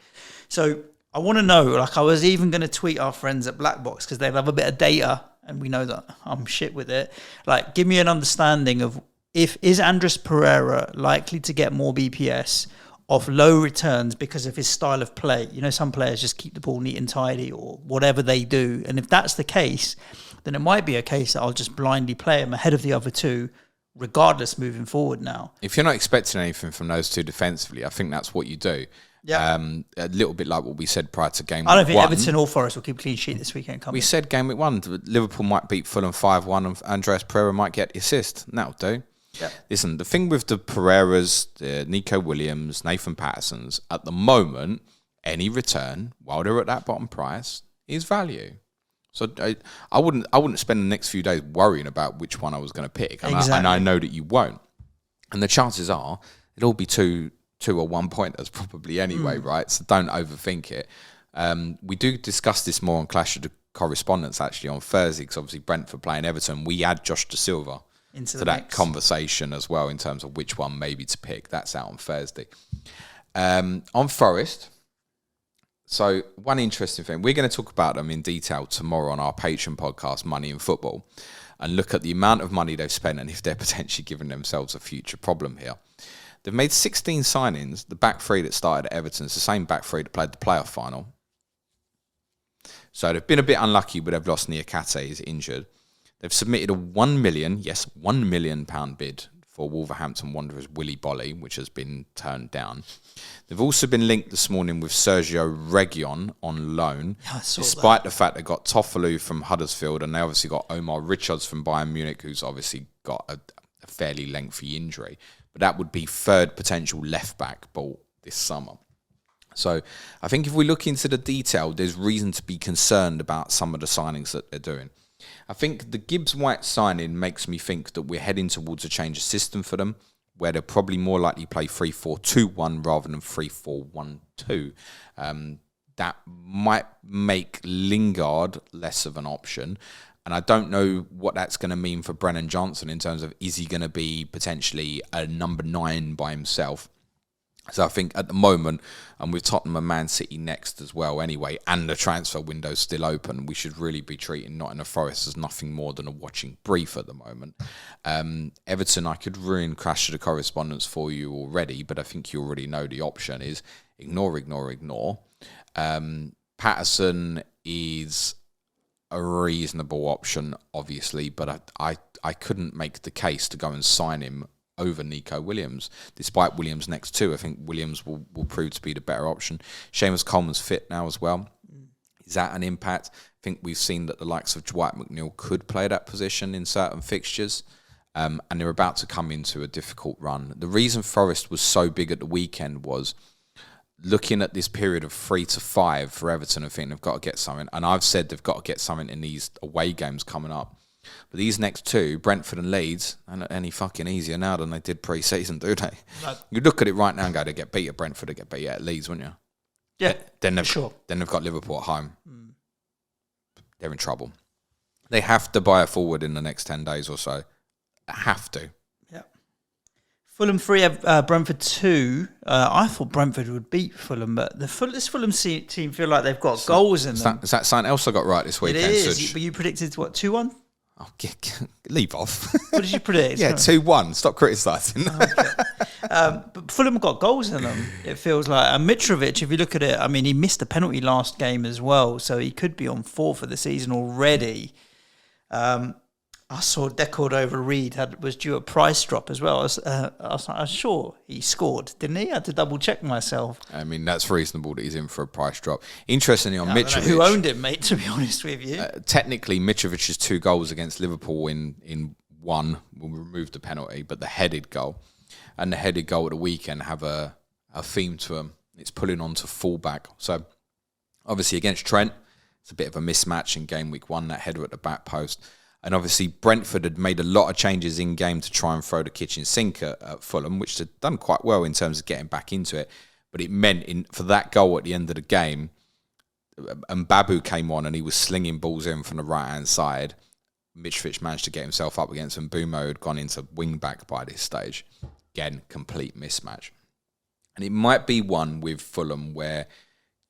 So I want to know, like I was even going to tweet our friends at Blackbox because they have a bit of data and we know that I'm shit with it. Like, give me an understanding of is Andres Pereira likely to get more BPS off low returns because of his style of play? You know, some players just keep the ball neat and tidy or whatever they do. And if that's the case, then it might be a case that I'll just blindly play him ahead of the other two, regardless moving forward now. If you're not expecting anything from those two defensively, I think that's what you do. Yeah. A little bit like what we said prior to game week 1. I don't think Everton or Forest will keep clean sheet this weekend. We said game week 1, Liverpool might beat Fulham 5-1 and Andreas Pereira might get the assist. And that'll do. Yep. Listen, the thing with the Pereiras, the Nico Williams, Nathan Pattersons, at the moment, any return, while they're at that bottom price, is value. So I wouldn't spend the next few days worrying about which one I was going to pick. And, exactly. I know that you won't. And the chances are, it'll all be two or 1 pointers probably anyway, right? So don't overthink it. We do discuss this more on Clash of the Correspondents actually on Thursday, because obviously Brentford playing Everton. We add Josh Da Silva into that mix. Conversation as well in terms of which one maybe to pick. That's out on Thursday. On Forest, so one interesting thing, we're going to talk about them in detail tomorrow on our Patreon podcast, Money in Football, and look at the amount of money they've spent and if they're potentially giving themselves a future problem here. They've made 16 signings. The back three that started at Everton is the same back three that played the playoff final. So they've been a bit unlucky, but they've lost Niakate, he's injured. They've submitted a £1 million bid for Wolverhampton Wanderers Willy Bolly, which has been turned down. They've also been linked this morning with Sergio Reguilon on loan, despite the fact they got Toffolo from Huddersfield, and they obviously got Omar Richards from Bayern Munich, who's obviously got a fairly lengthy injury. But that would be third potential left-back bought this summer. So I think if we look into the detail, there's reason to be concerned about some of the signings that they're doing. I think the Gibbs-White signing makes me think that we're heading towards a change of system for them, where they'll probably more likely play 3-4-2-1 rather than 3-4-1-2. That might make Lingard less of an option. And I don't know what that's going to mean for Brennan Johnson in terms of, is he going to be potentially a number 9 by himself? So I think at the moment, and with Tottenham and Man City next as well anyway, and the transfer window still open, we should really be treating Nottingham Forest as nothing more than a watching brief at the moment. Everton, I could ruin Crash to the Correspondence for you already, but I think you already know the option is ignore. Patterson is a reasonable option, obviously, but I couldn't make the case to go and sign him over Nico Williams, despite Williams next two. I think Williams will prove to be the better option. Seamus Coleman's fit now as well. Is that an impact? I think we've seen that the likes of Dwight McNeil could play that position in certain fixtures, and they're about to come into a difficult run. The reason Forest was so big at the weekend was looking at this period of 3 to 5 for Everton. I think they've got to get something, and I've said they've got to get something in these away games coming up. But these next two, Brentford and Leeds, are not any fucking easier now than they did pre-season, do they? Right. You look at it right now and go, they get beat at Brentford, they get beat at Leeds, wouldn't you? Yeah, then they've sure. Then they've got Liverpool at home. They're in trouble. They have to buy a forward in the next 10 days or so. They have to. Yeah. Fulham 3, Brentford 2. I thought Brentford would beat Fulham, but this Fulham team feel like they've got goals in them. Is that something else I got right this weekend? It is, but you predicted, what, 2-1? Oh, leave off. What did you predict? Yeah, 2-1. Stop criticising. Okay. But Fulham got goals in them, it feels like. And Mitrovic, if you look at it, I mean, he missed a penalty last game as well, so he could be on 4 for the season already. I saw Decord over Reed was due a price drop as well. I was sure he scored, didn't he? I had to double check myself. I mean, that's reasonable that he's in for a price drop. Interestingly, on Mitrovic, I don't know who owned him, mate, to be honest with you. Technically, Mitrovic's 2 goals against Liverpool in one will remove the penalty, but the headed goal and the headed goal at the weekend have a theme to them. It's pulling on to fullback. So, obviously, against Trent, it's a bit of a mismatch in game week 1, that header at the back post. And obviously, Brentford had made a lot of changes in game to try and throw the kitchen sink at Fulham, which had done quite well in terms of getting back into it. But it meant for that goal at the end of the game, and Babu came on and he was slinging balls in from the right-hand side. Mitrovic managed to get himself up against him. Mbumo had gone into wing-back by this stage. Again, complete mismatch. And it might be one with Fulham where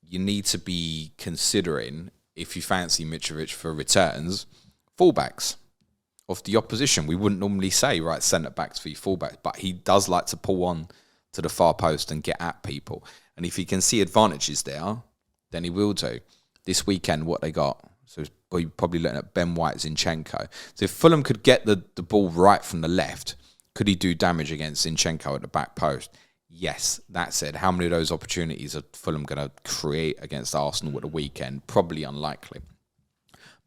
you need to be considering, if you fancy Mitrovic for returns, fullbacks of the opposition. We wouldn't normally say, right, centre-backs for your fullbacks, but he does like to pull on to the far post and get at people. And if he can see advantages there, then he will do. This weekend, what they got, so you're probably looking at Ben White, Zinchenko. So if Fulham could get the ball right from the left, could he do damage against Zinchenko at the back post? Yes. That said, how many of those opportunities are Fulham going to create against Arsenal at the weekend? Probably unlikely.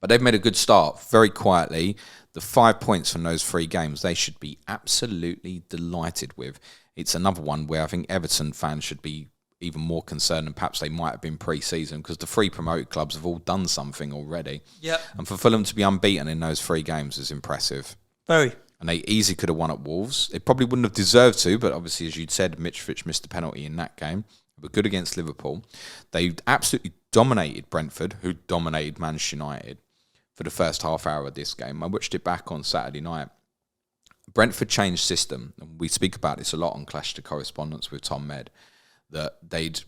But they've made a good start, very quietly. The 5 points from those 3 games, they should be absolutely delighted with. It's another one where I think Everton fans should be even more concerned than perhaps they might have been pre-season, because the 3 promoted clubs have all done something already. Yep. And for Fulham to be unbeaten in those 3 games is impressive. Very. And they easily could have won at Wolves. They probably wouldn't have deserved to, but obviously, as you'd said, Mitrovic missed a penalty in that game. But good against Liverpool. They absolutely dominated Brentford, who dominated Manchester United for the first half hour of this game. I watched it back on Saturday night. Brentford changed system, and we speak about this a lot on Clash to Correspondence with Tom Med, that they'd,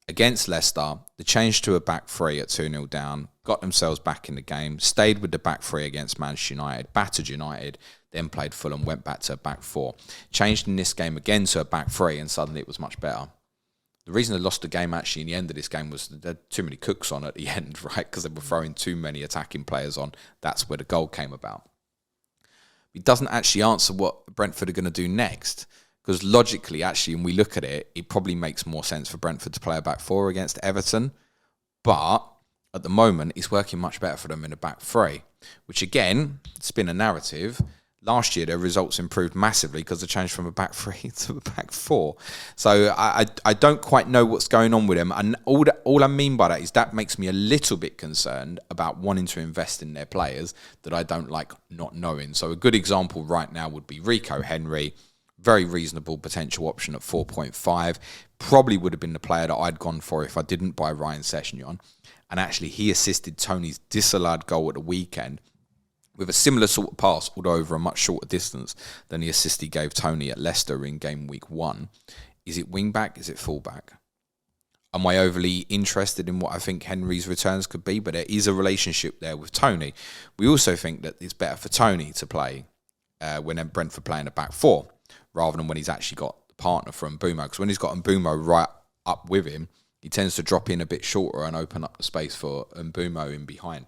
against Leicester, they changed to a back 3 at 2-0 down, got themselves back in the game, stayed with the back 3 against Manchester United, battered United, then played Fulham, went back to a back 4. Changed in this game again to a back 3, and suddenly it was much better. The reason they lost the game actually in the end of this game was there had too many cooks on at the end, right? Because they were throwing too many attacking players on. That's where the goal came about. It doesn't actually answer what Brentford are going to do next. Because logically, actually, when we look at it, it probably makes more sense for Brentford to play a back four against Everton. But at the moment, it's working much better for them in a back three, which again, it's been a narrative. Last year, their results improved massively because they changed from a back three to a back four. So I don't quite know what's going on with them. And all I mean by that is that makes me a little bit concerned about wanting to invest in their players that I don't like not knowing. So a good example right now would be Rico Henry. Very reasonable potential option at 4.5. Probably would have been the player that I'd gone for if I didn't buy Ryan Sessegnon. And actually, he assisted Tony's disallowed goal at the weekend with a similar sort of pass, although over a much shorter distance than the assist he gave Tony at Leicester in Gameweek 1. Is it wing-back? Is it full-back? Am I overly interested in what I think Henry's returns could be? But there is a relationship there with Tony. We also think that it's better for Tony to play when Brentford play in a back four, rather than when he's actually got the partner from Mbeumo. Because when he's got Mbeumo right up with him, he tends to drop in a bit shorter and open up the space for Mbeumo in behind.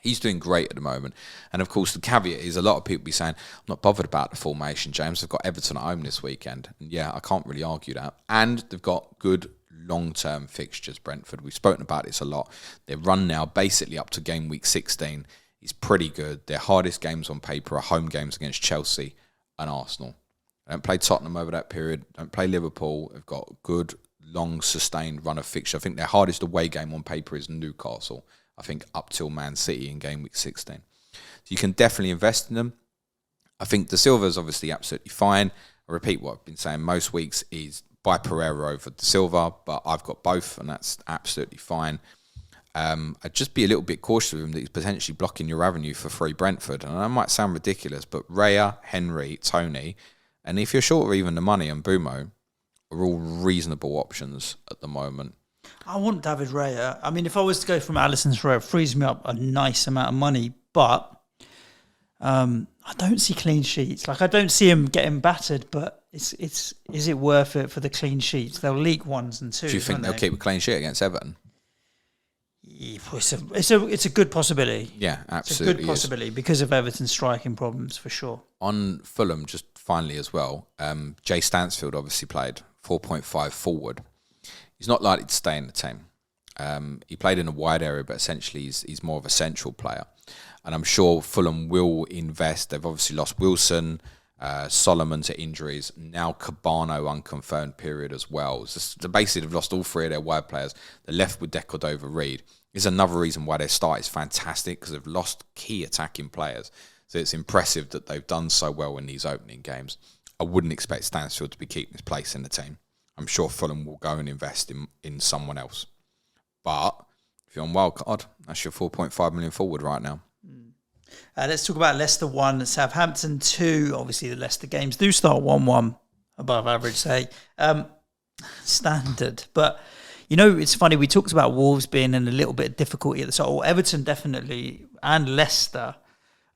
He's doing great at the moment. And of course, the caveat is a lot of people be saying, I'm not bothered about the formation, James. They've got Everton at home this weekend. And yeah, I can't really argue that. And they've got good long-term fixtures, Brentford. We've spoken about this a lot. Their run now, basically up to game week 16, is pretty good. Their hardest games on paper are home games against Chelsea and Arsenal. They don't play Tottenham over that period. Don't play Liverpool. They've got a good, long, sustained run of fixture. I think their hardest away game on paper is Newcastle. I think up till Man City in game week 16. So you can definitely invest in them. I think De Silva is obviously absolutely fine. I repeat what I've been saying most weeks is buy Pereira over De Silva, but I've got both and that's absolutely fine. I'd just be a little bit cautious with him that he's potentially blocking your avenue for free Brentford. And that might sound ridiculous, but Raya, Henry, Tony, and if you're short of even the money on Mbeumo, are all reasonable options at the moment. I want David Raya. I mean, if I was to go from Alisson to Raya, it frees me up a nice amount of money, but I don't see clean sheets. Like, I don't see him getting battered, but is it worth it for the clean sheets? They'll leak ones and twos. Do you think they'll keep a clean sheet against Everton? Yeah, it's a good possibility. Yeah, absolutely. It's a good possibility because of Everton's striking problems for sure. On Fulham, just finally as well, Jay Stansfield obviously played 4.5 forward. He's not likely to stay in the team. He played in a wide area, but essentially he's more of a central player. And I'm sure Fulham will invest. They've obviously lost Wilson, Solomon to injuries, now Cabano unconfirmed period as well. So basically they've lost all three of their wide players. They're left with Decordova-Reid. It's another reason why their start is fantastic, because they've lost key attacking players. So it's impressive that they've done so well in these opening games. I wouldn't expect Stansfield to be keeping his place in the team. I'm sure Fulham will go and invest in someone else. But if you're on wildcard, that's your 4.5 million forward right now. Let's talk about Leicester 1, Southampton 2. Obviously, the Leicester games do start 1-1, above average, say. Standard. But, you know, it's funny, we talked about Wolves being in a little bit of difficulty at the start. Or Everton definitely, and Leicester.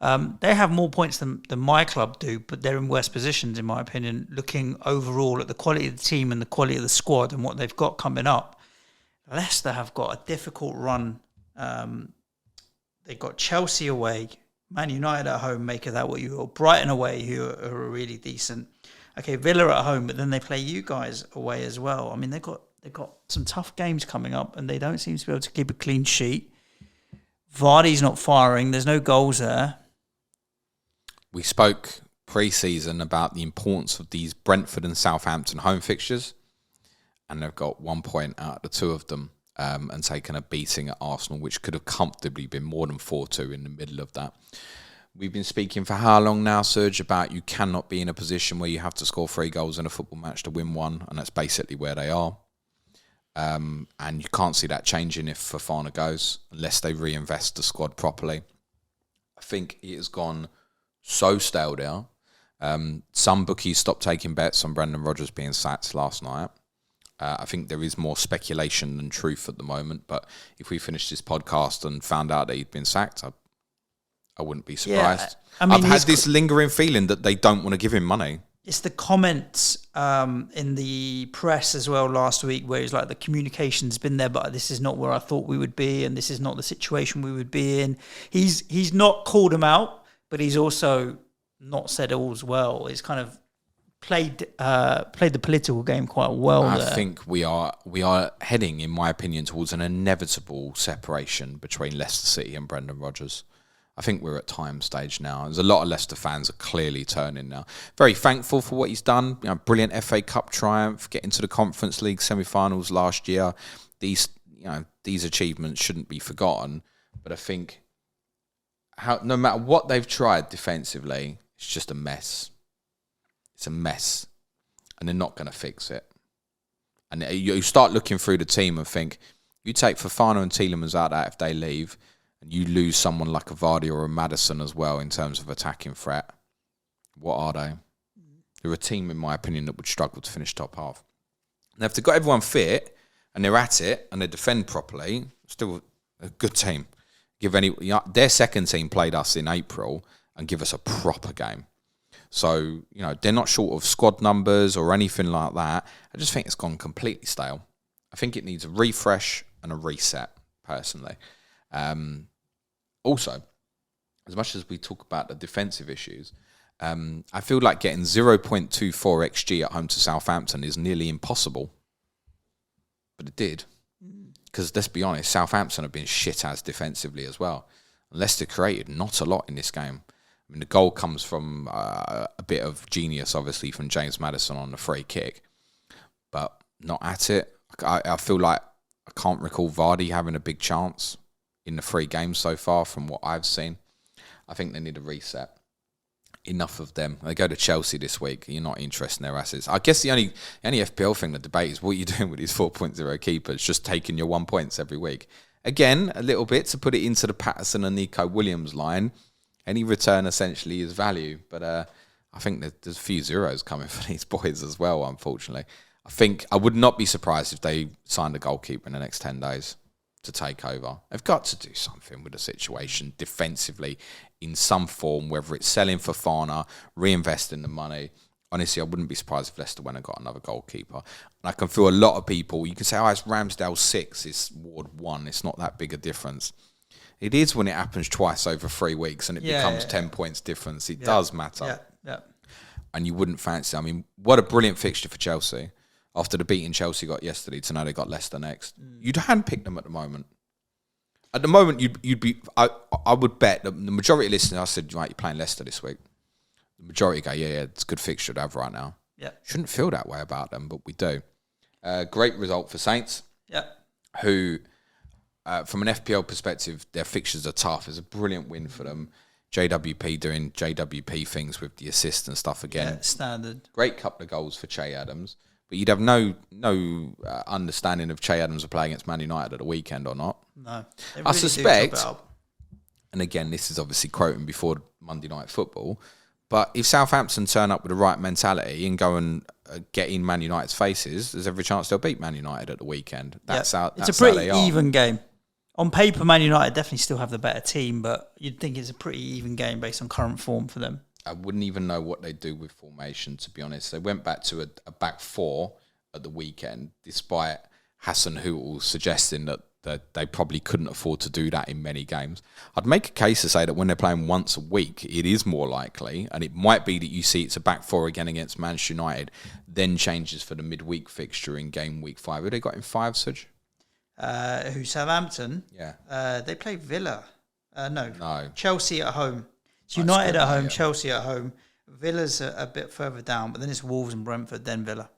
They have more points than my club do, but they're in worse positions, in my opinion, looking overall at the quality of the team and the quality of the squad and what they've got coming up. Leicester have got a difficult run. They've got Chelsea away, Man United at home, make of that what you will. Brighton away, who are really decent. Okay, Villa at home, but then they play you guys away as well. I mean, they've got some tough games coming up, and they don't seem to be able to keep a clean sheet. Vardy's not firing. There's no goals there. We spoke pre-season about the importance of these Brentford and Southampton home fixtures, and they've got 1 point out of the two of them and taken a beating at Arsenal, which could have comfortably been more than 4-2 in the middle of that. We've been speaking for how long now, Suj, about you cannot be in a position where you have to score 3 goals in a football match to win one, and that's basically where they are. And you can't see that changing if Fofana goes, unless they reinvest the squad properly. I think it has gone so stale now. Some bookies stopped taking bets on Brendan Rodgers being sacked last night. I think there is more speculation than truth at the moment, but if we finished this podcast and found out that he'd been sacked, I wouldn't be surprised. Yeah, I mean, I've had this lingering feeling that they don't want to give him money. It's the comments in the press as well last week where it's like the communication's been there, but this is not where I thought we would be, and this is not the situation we would be in. He's not called him out, but he's also not said all's well. It's kind of played the political game quite well. I think we are heading, in my opinion, towards an inevitable separation between Leicester City and Brendan Rodgers. I think we're at time stage now. There's a lot of Leicester fans are clearly turning now. Very thankful for what he's done. Brilliant FA Cup triumph, getting to the Conference League semi-finals last year. These achievements shouldn't be forgotten. But I think no matter what they've tried defensively, it's just a mess. It's a mess. And they're not going to fix it. And you start looking through the team and think, you take Fofana and Tielemans out that if they leave, and you lose someone like a Vardy or a Maddison as well in terms of attacking threat, what are they? They're a team, in my opinion, that would struggle to finish top half. Now, if they've got everyone fit and they're at it and they defend properly, still a good team. Their second team played us in April and give us a proper game. So, they're not short of squad numbers or anything like that. I just think it's gone completely stale. I think it needs a refresh and a reset, personally. Also, as much as we talk about the defensive issues, I feel like getting 0.24 XG at home to Southampton is nearly impossible. But it did. Because let's be honest, Southampton have been shit as defensively as well. Leicester created not a lot in this game. I mean, the goal comes from a bit of genius, obviously, from James Maddison on the free kick. But not at it. I feel like I can't recall Vardy having a big chance in the 3 games so far from what I've seen. I think they need a reset. Enough of them. They go to Chelsea this week. You're not interested in their assets. I guess the only FPL thing to debate is what you're doing with these 4.0 keepers, just taking your 1 points every week. Again, a little bit to put it into the Patterson and Nico Williams line. Any return essentially is value. But I think that there's a few zeros coming for these boys as well, unfortunately. I would not be surprised if they signed a goalkeeper in the next 10 days to take over. They've got to do something with the situation defensively in some form, whether it's selling Fofana, reinvesting the money. Honestly, I wouldn't be surprised if Leicester went and got another goalkeeper. And I can feel a lot of people, you can say, it's Ramsdale 6, it's Ward 1, it's not that big a difference. It is when it happens twice over 3 weeks and it becomes 10 points difference. It does matter. Yeah. And you wouldn't fancy, what a brilliant fixture for Chelsea. After the beating Chelsea got yesterday, to know they got Leicester next. You'd handpick them at the moment. At the moment, you'd be. I would bet that the majority of listeners, I said, right, you're playing Leicester this week. The majority go, yeah, it's a good fixture to have right now. Yeah. Shouldn't feel that way about them, but we do. Great result for Saints. Yeah. Who, from an FPL perspective, their fixtures are tough. It's a brilliant win for them. JWP doing JWP things with the assist and stuff again. Yeah, standard. Great couple of goals for Che Adams. But you'd have no understanding if Che Adams will play against Man United at the weekend or not. No. I suspect, and again, this is obviously quoting before Monday Night Football, but if Southampton turn up with the right mentality and go and get in Man United's faces, there's every chance they'll beat Man United at the weekend. It's a pretty even game. On paper, Man United definitely still have the better team, but you'd think it's a pretty even game based on current form for them. I wouldn't even know what they do with formation, to be honest. They went back to a back 4 at the weekend, despite Hassan Hootel suggesting that they probably couldn't afford to do that in many games. I'd make a case to say that when they're playing once a week, it is more likely, and it might be that you see it's a back 4 again against Manchester United, then changes for the midweek fixture in game week 5. Who they got in 5, Suj? Southampton? Yeah. They play Villa. No. Chelsea at home. It's United at home, Chelsea at home. Villa's a bit further down, but then it's Wolves and Brentford, then Villa.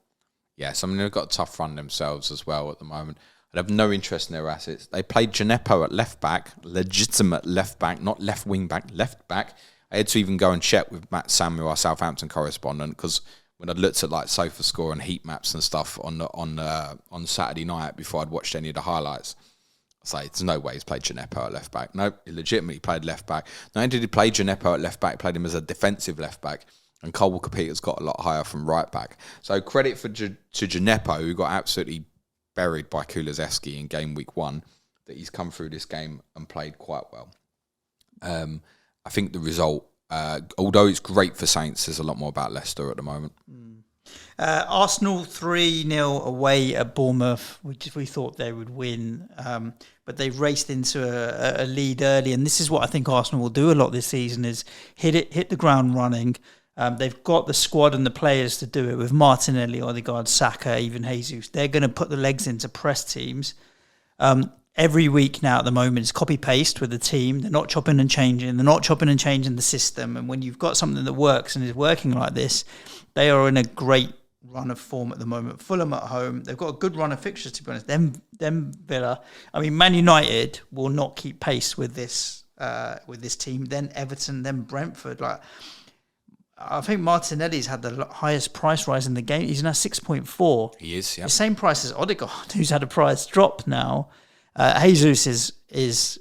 Yes, they've got a tough run themselves as well at the moment. I'd have no interest in their assets. They played Gineppo at left back, legitimate left back, not left wing back, left back. I had to even go and check with Matt Samuel, our Southampton correspondent, because when I'd looked at like SofaScore and heat maps and stuff on Saturday night before I'd watched any of the highlights, say there's no way he's played Gineppo at left back. No, he legitimately played left back. Not only did he play Gineppo at left back, he played him as a defensive left back. And Cole Walker-Peters got a lot higher from right back. So credit to Gineppo, who got absolutely buried by Kulusevski in game week 1, that he's come through this game and played quite well. I think the result, although it's great for Saints, there's a lot more about Leicester at the moment. Arsenal 3-0 away at Bournemouth, which we thought they would win, but they raced into a lead early, and this is what I think Arsenal will do a lot this season: is hit the ground running. They've got the squad and the players to do it with Martinelli, Odegaard, Saka, even Jesus. They're going to put the legs into press teams. Every week now at the moment is copy-paste with the team. They're not chopping and changing. They're not chopping and changing the system. And when you've got something that works and is working like this, they are in a great run of form at the moment. Fulham at home. They've got a good run of fixtures, to be honest. Them Villa. I mean, Man United will not keep pace with this team. Then Everton, then Brentford. I think Martinelli's had the highest price rise in the game. He's now 6.4. He is, yeah. The same price as Odegaard, who's had a price drop now. Jesus is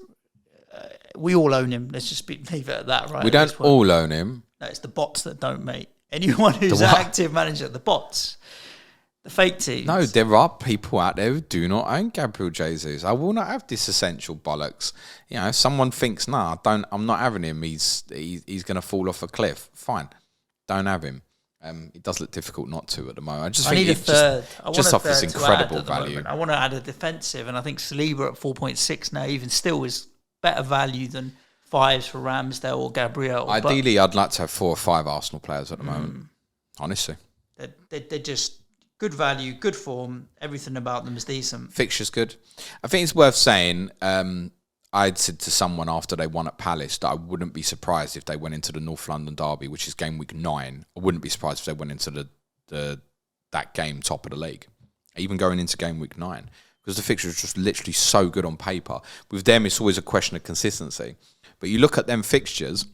we all own him. Let's just leave it at that, right? We don't all own him. No, it's the bots that don't, mate. Anyone who's an active manager, the bots, the fake teams. No, there are people out there who do not own Gabriel Jesus. I will not have this essential bollocks. You know, if someone thinks, I'm not having him. He's going to fall off a cliff. Fine, don't have him. It does look difficult not to at the moment. I need a third. Just offers incredible value. I want to add a defensive, and I think Saliba at 4.6 now, even still, is better value than 5s for Ramsdale or Gabriel. Ideally, I'd like to have 4 or 5 Arsenal players at the moment. Honestly, they're just good value, good form. Everything about them is decent. Fixture's good. I think it's worth saying. I'd said to someone after they won at Palace that I wouldn't be surprised if they went into the North London derby, which is game week 9. I wouldn't be surprised if they went into that game top of the league, even going into game week 9, because the fixture is just literally so good on paper. With them, it's always a question of consistency. But you look at them fixtures,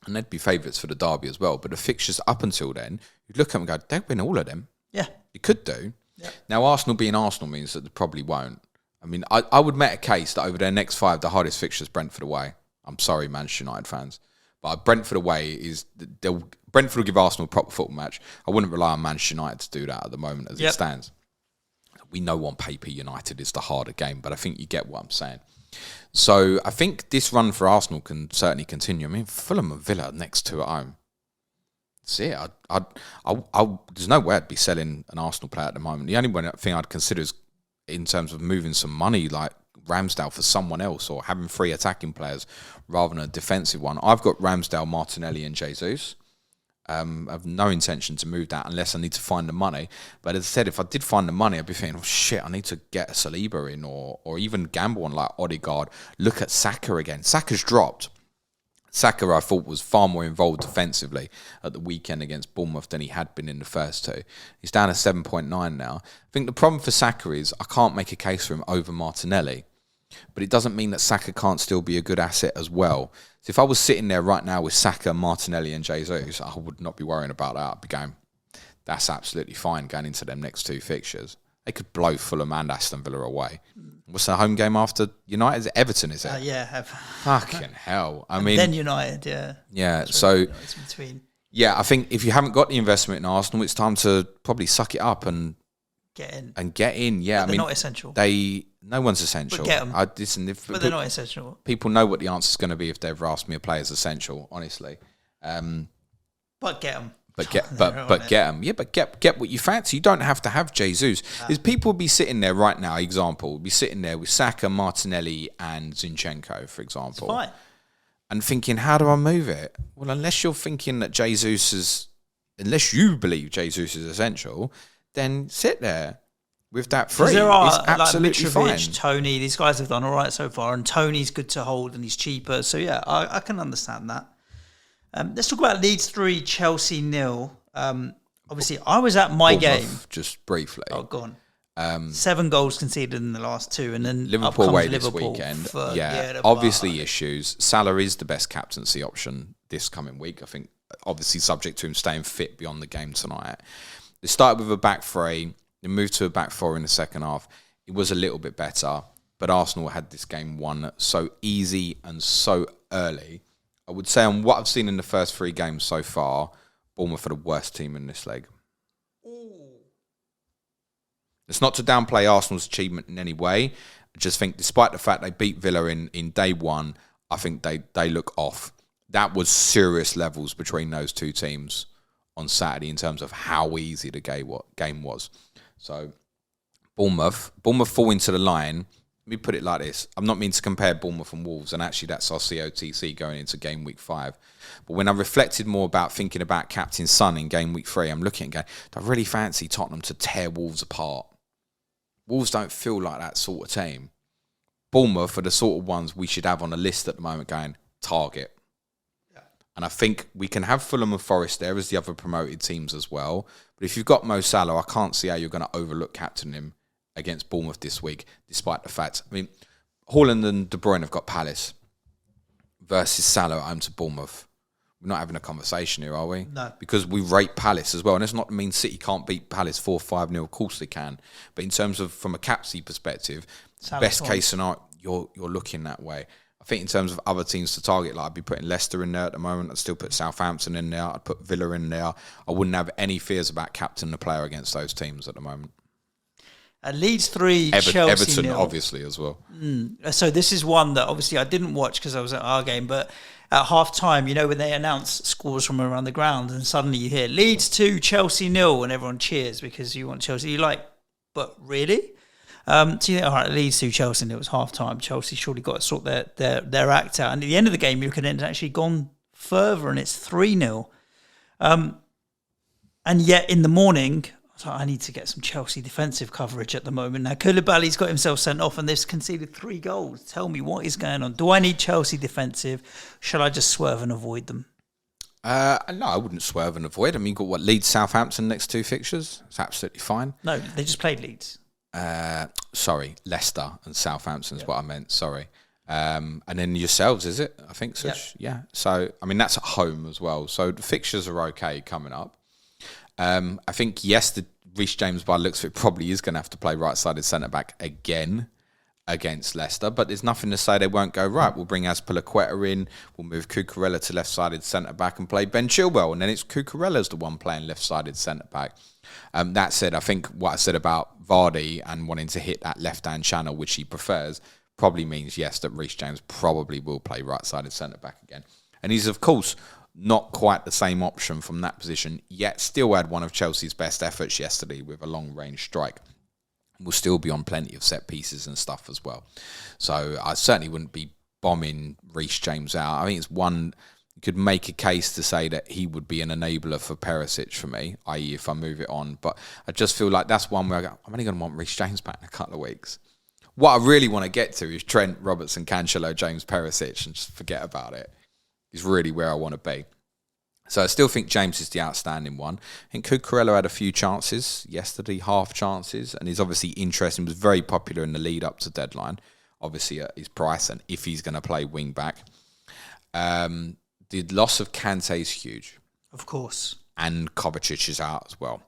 and they'd be favourites for the derby as well. But the fixtures up until then, you'd look at them and go, they'd win all of them. Yeah. You could do. Yeah. Now, Arsenal being Arsenal means that they probably won't. I mean, I would make a case that over their next 5, the hardest fixture is Brentford away. I'm sorry, Manchester United fans. But Brentford away is... Brentford will give Arsenal a proper football match. I wouldn't rely on Manchester United to do that at the moment as it stands. We know on paper United is the harder game, but I think you get what I'm saying. So I think this run for Arsenal can certainly continue. I mean, Fulham and Villa next 2 at home. See, there's no way I'd be selling an Arsenal player at the moment. The only thing I'd consider is in terms of moving some money like Ramsdale for someone else, or having 3 attacking players rather than a defensive one. I've got Ramsdale, Martinelli and Jesus. I have no intention to move that unless I need to find the money. But as I said, if I did find the money, I'd be thinking, oh shit, I need to get a Saliba in, or even gamble on like Odegaard. Look at Saka again. Saka's dropped. Saka, I thought, was far more involved defensively at the weekend against Bournemouth than he had been in the first 2. He's down to 7.9 now. I think the problem for Saka is I can't make a case for him over Martinelli, but it doesn't mean that Saka can't still be a good asset as well. So if I was sitting there right now with Saka, Martinelli and Jesus, I would not be worrying about that. I'd be going, that's absolutely fine going into them next 2 fixtures. They could blow Fulham and Aston Villa away. What's the home game after United? Is it Everton, is it? Yeah. Fucking hell. I mean, then United, yeah. Yeah, so... It's between. Yeah, I think if you haven't got the investment in Arsenal, it's time to probably suck it up and... Get in. And get in, yeah. But they're not essential. No one's essential. But get them. But they're not essential. People know what the answer's going to be if they ever ask me a player's essential, honestly. But get them. But get them. Yeah, but get what you fancy. You don't have to have Jesus. There's people be sitting there right now, example, be sitting there with Saka, Martinelli and Zinchenko, for example. It's fine. And thinking, how do I move it? Well, unless you're thinking that unless you believe Jesus is essential, then sit there with that free. There are, it's absolutely like fine. Tony, these guys have done all right so far, and Tony's good to hold and he's cheaper. So yeah, I can understand that. Let's talk about Leeds 3, Chelsea 0. Obviously, I was at my game. Just briefly. Oh, go on. 7 goals conceded in the last 2, and then Liverpool away this Liverpool weekend. Obviously issues. Salah is the best captaincy option this coming week. I think, obviously, subject to him staying fit beyond the game tonight. They started with a back 3. They moved to a back 4 in the second half. It was a little bit better, but Arsenal had this game won so easy and so early. I would say on what I've seen in the first 3 games so far, Bournemouth are the worst team in this leg. It's not to downplay Arsenal's achievement in any way. I just think despite the fact they beat Villa in day 1, I think they look off. That was serious levels between those 2 teams on Saturday in terms of how easy the game was. So Bournemouth fall into the line. Let me put it like this. I'm not meaning to compare Bournemouth and Wolves, and actually that's our COTC going into game week 5. But when I reflected more about thinking about Captain Son in game week 3, I'm looking and going, do I really fancy Tottenham to tear Wolves apart? Wolves don't feel like that sort of team. Bournemouth are the sort of ones we should have on a list at the moment going, target. Yeah. And I think we can have Fulham and Forest there as the other promoted teams as well. But if you've got Mo Salah, I can't see how you're going to overlook captaining him against Bournemouth this week, despite the fact, I mean, Haaland and De Bruyne have got Palace versus Salah at home to Bournemouth. We're not having a conversation here, are we? No. Because we rate Palace as well. And it's not to mean City can't beat Palace 4-5-0. Of course they can. But in terms of, from a captaincy perspective, best case scenario, you're looking that way. I think in terms of other teams to target, like I'd be putting Leicester in there at the moment. I'd still put Southampton in there. I'd put Villa in there. I wouldn't have any fears about captaining the player against those teams at the moment. Leeds 3, Chelsea Everton, 0. obviously, as well. So this is one that obviously I didn't watch because I was at our game, but at half-time, you know, when they announce scores from around the ground and suddenly you hear Leeds 2, Chelsea 0, and everyone cheers because you want Chelsea. You're like, but really? So you think, all right, Leeds 2, Chelsea 0, it was half-time. Chelsea surely got to sort their act out. And at the end of the game, you look at it and it's actually gone further and it's 3-0. And yet in the morning, I need to get some Chelsea defensive coverage at the moment. Now, Koulibaly's got himself sent off and they've conceded 3 goals. Tell me what is going on. Do I need Chelsea defensive? Shall I just swerve and avoid them? No, I wouldn't swerve and avoid. I mean, you've got Leeds, Southampton next 2 fixtures. It's absolutely fine. No, they just played Leeds. Sorry, Leicester and Southampton is what I meant. Sorry. And then yourselves, is it? I think so. Yep. Yeah. So, I mean, that's at home as well. So the fixtures are okay coming up. I think, yes, the Reece James, by the looks of it, probably is going to have to play right-sided centre-back again against Leicester, but there's nothing to say they won't go right. We'll bring Azpilicueta in, we'll move Cucurella to left-sided centre-back and play Ben Chilwell, and then it's Cucurella's the one playing left-sided centre-back. That said, I think what I said about Vardy and wanting to hit that left-hand channel, which he prefers, probably means, yes, that Reece James probably will play right-sided centre-back again. And he's, of course, not quite the same option from that position, yet still had one of Chelsea's best efforts yesterday with a long-range strike. Will still be on plenty of set pieces and stuff as well. So I certainly wouldn't be bombing Reece James out. I think it's one, you could make a case to say that he would be an enabler for Perisic for me, i.e. if I move it on. But I just feel like that's one where I go, I'm only going to want Reece James back in a couple of weeks. What I really want to get to is Trent, Robertson, Cancelo, James, Perisic, and just forget about it. Is really where I want to be. So I still think James is the outstanding one. I think Cucurella had a few chances yesterday, half chances, and he's obviously interesting, was very popular in the lead up to deadline, obviously at his price, and if he's going to play wing back. The loss of Kante is huge. Of course. And Kovacic is out as well.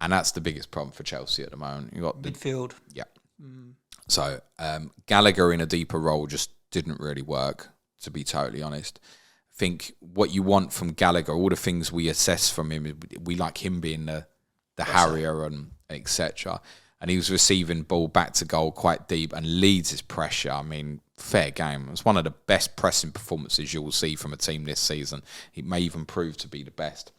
And that's the biggest problem for Chelsea at the moment. You got midfield. Yeah. So Gallagher in a deeper role just didn't really work, to be totally honest. I think what you want from Gallagher, all the things we assess from him, we like him being the harrier and etc. And he was receiving ball back to goal quite deep and leads his pressure. I mean, fair game. It's one of the best pressing performances you will see from a team this season. It may even prove to be the best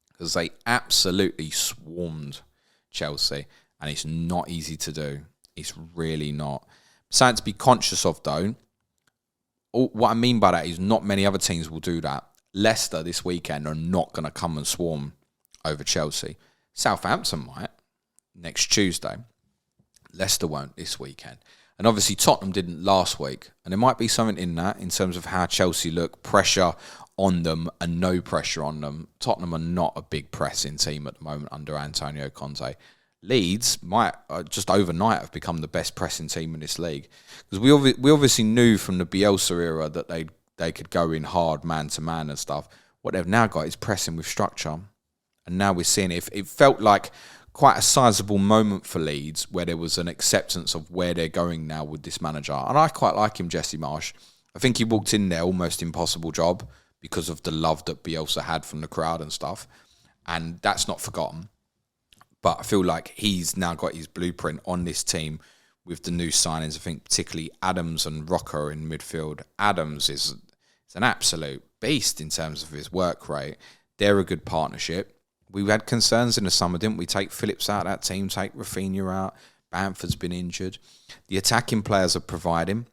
because they absolutely swarmed Chelsea, and it's not easy to do. It's really not. Something to be conscious of, though. What I mean by that is not many other teams will do that. Leicester this weekend are not going to come and swarm over Chelsea. Southampton might next Tuesday. Leicester won't this weekend. And obviously Tottenham didn't last week. And there might be something in that in terms of how Chelsea look, pressure on them and no pressure on them. Tottenham are not a big pressing team at the moment under Antonio Conte. Leeds might just overnight have become the best pressing team in this league because we obviously knew from the Bielsa era that they could go in hard man to man and stuff. What they've now got is pressing with structure, and now we're seeing it. It felt like quite a sizable moment for Leeds where there was an acceptance of where they're going now with this manager, and I quite like him, Jesse Marsh. I think he walked in there almost impossible job because of the love that Bielsa had from the crowd and stuff, and that's not forgotten. But I feel like he's now got his blueprint on this team with the new signings. I think particularly Adams and Rocker in midfield. Adams is an absolute beast in terms of his work rate. They're a good partnership. We had concerns in the summer, didn't we? Take Phillips out of that team, take Rafinha out. Bamford's been injured. The attacking players are providing.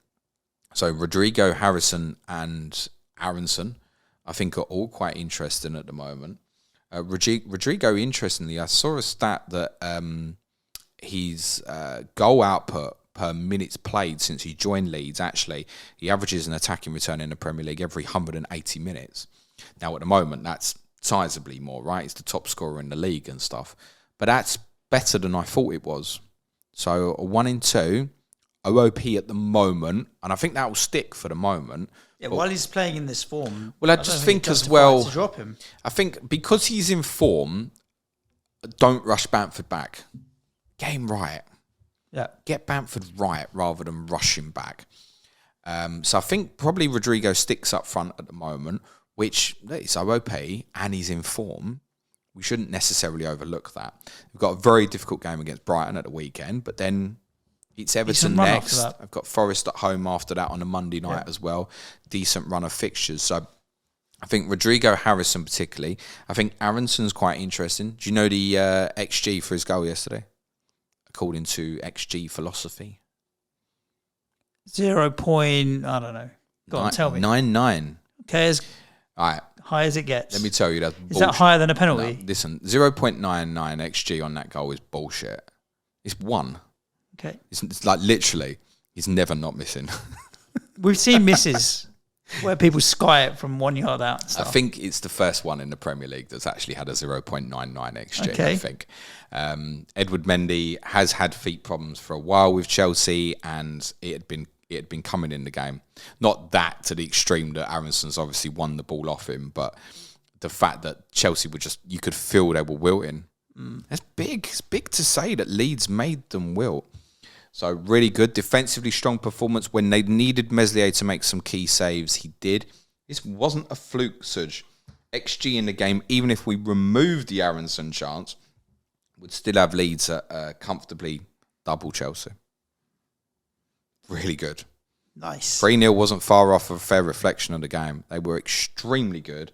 So Rodrigo, Harrison and Aronson, I think, are all quite interesting at the moment. Rodrigo, interestingly, I saw a stat that his goal output per minutes played since he joined Leeds, actually, he averages an attacking return in the Premier League every 180 minutes. Now, at the moment, that's sizably more, right? He's the top scorer in the league and stuff. But that's better than I thought it was. So a 1 in 2, OOP at the moment, and I think that will stick for the moment. Yeah, while he's playing in this form, well, I just think as well, to drop him. I think because he's in form, don't rush Bamford back. Get him right. Yeah, get Bamford right rather than rush him back. So I think probably Rodrigo sticks up front at the moment, which is OOP and he's in form. We shouldn't necessarily overlook that. We've got a very difficult game against Brighton at the weekend, but then it's Everton next. I've got Forest at home after that on a Monday night as well. Decent run of fixtures. So I think Rodrigo, Harrison particularly. I think Aronson's quite interesting. Do you know the XG for his goal yesterday? According to XG philosophy. 0. I don't know. Go on, tell me. 9.9. Okay, as all right. High as it gets. Let me tell you, that's bullshit. Is that higher than a penalty? No, listen, 0.99 XG on that goal is bullshit. It's 1. Okay. It's like literally, he's never not missing. We've seen misses where people sky it from 1 yard out and stuff. I think it's the first one in the Premier League that's actually had a 0.99 XG, okay. I think. Edward Mendy has had feet problems for a while with Chelsea, and it had been coming in the game. Not that to the extreme that Aronson's obviously won the ball off him, but the fact that Chelsea were just, you could feel they were wilting. That's big. It's big to say that Leeds made them wilt. So really good. Defensively strong performance. When they needed Meslier to make some key saves, he did. This wasn't a fluke, Suj. XG in the game, even if we removed the Aronson chance, would still have Leeds at comfortably double Chelsea. Really good. Nice. 3-0 wasn't far off of a fair reflection of the game. They were extremely good.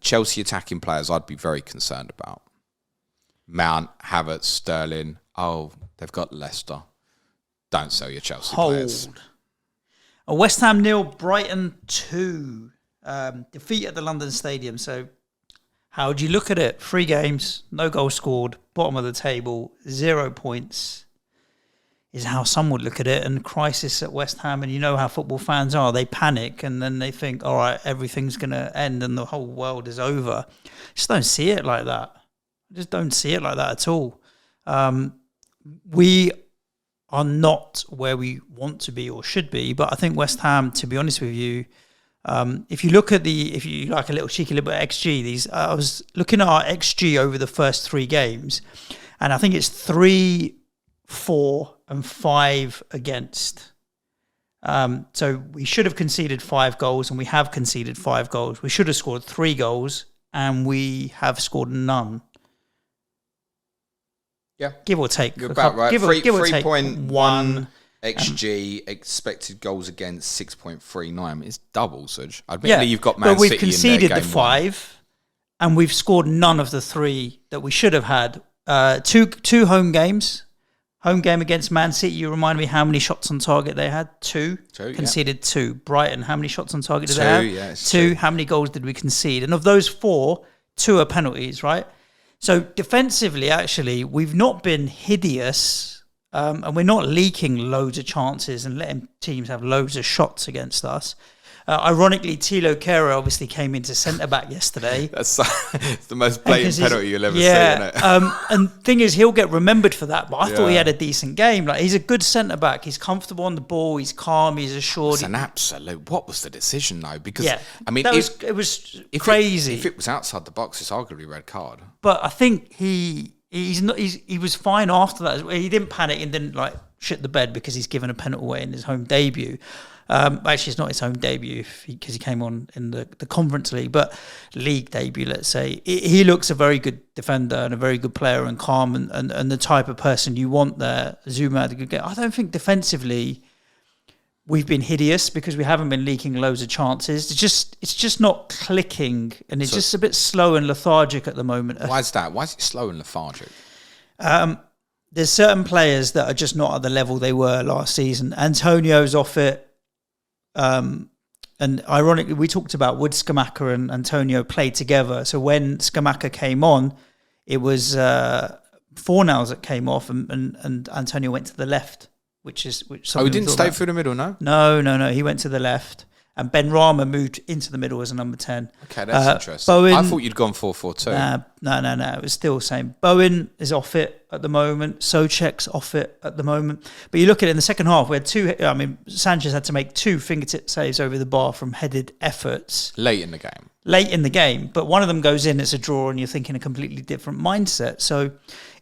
Chelsea attacking players I'd be very concerned about. Mount, Havertz, Sterling. Oh, they've got Leicester. Don't sell your Chelsea players. A West Ham 0, Brighton 2. Defeat at the London Stadium. So how do you look at it? 3 games, no goals scored, bottom of the table, 0 points. Is how some would look at it, and crisis at West Ham, and you know how football fans are. They panic, and then they think, all right, everything's going to end and the whole world is over. Just don't see it like that. Just don't see it like that at all. We are not where we want to be or should be, but I think West Ham, to be honest with you, if you look at if you like a little cheeky little bit of XG, I was looking at our XG over the first 3 games, and I think it's 3, 4 and 5 against. So we should have conceded 5 goals, and we have conceded 5 goals. We should have scored 3 goals, and we have scored none. Yeah, give or take. You're about right. Give or take 3.1 XG, expected goals against 6.39. It's double, Suj. Admittedly, you've got Man City in there. But we've conceded the 5, and we've scored none of the 3 that we should have had. 2 home games. Home game against Man City, you remind me how many shots on target they had? 2. Conceded 2. Brighton, how many shots on target did they have? Yes, 2. How many goals did we concede? And of those 4, 2 are penalties, right? So defensively, actually, we've not been hideous, and we're not leaking loads of chances and letting teams have loads of shots against us. Ironically, Thilo Kehrer obviously came into centre-back yesterday. That's the most blatant penalty you'll ever see, isn't it? And thing is, he'll get remembered for that, but I thought he had a decent game. Like, he's a good centre-back. He's comfortable on the ball. He's calm. He's assured. It's an absolute... What was the decision, though? Because, I mean... It was crazy. If it was outside the box, it's arguably a red card. But I think he was fine after that. He didn't panic and didn't, shit the bed because he's given a penalty away in his home debut. Actually, it's not his home debut because he came on in the Conference League, but league debut, let's say. He looks a very good defender and a very good player and calm and the type of person you want there. Zuma had a good game. I don't think defensively we've been hideous because we haven't been leaking loads of chances. It's just not clicking, and it's just a bit slow and lethargic at the moment. Why is that? Why is it slow and lethargic? There's certain players that are just not at the level they were last season. Antonio's off it. And ironically, we talked about would Scamacca and Antonio play together. So when Scamacca came on, it was Fornals that came off, and Antonio went to the left, which he didn't stay through the middle, no? No. He went to the left. And Ben Rama moved into the middle as a number 10. Okay, that's interesting. Bowen, I thought you'd gone 4-4-2. No. It was still the same. Bowen is off it at the moment. Souček's off it at the moment. But you look at it in the second half, we had Sanchez had to make 2 fingertip saves over the bar from headed efforts. Late in the game. But one of them goes in, it's a draw, and you're thinking a completely different mindset. So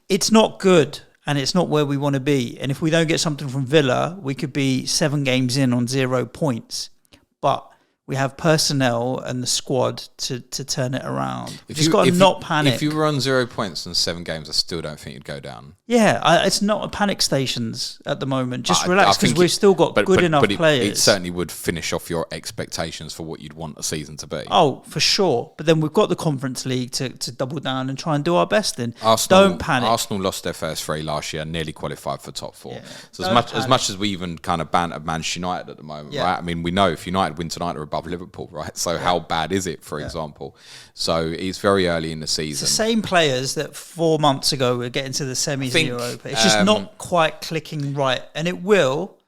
it's not good, and it's not where we want to be. And if we don't get something from Villa, we could be 7 games in on 0 points. But we have personnel and the squad to turn it around. We've just got to not panic. If you were on 0 points in 7 games, I still don't think you'd go down. Yeah, it's not a panic stations at the moment. Just relax, because we've still got good enough players. It certainly would finish off your expectations for what you'd want a season to be. Oh, for sure. But then we've got the Conference League to double down and try and do our best in. Don't panic. Arsenal lost their first 3 last year, nearly qualified for top 4. Yeah, so as much as we even kind of banter Manchester United at the moment, right? I mean, we know if United win tonight, they're above Liverpool, right? So how bad is it, for example? So it's very early in the season. It's the same players that 4 months ago were getting to the semis in Europa. It's just not quite clicking right, and it will.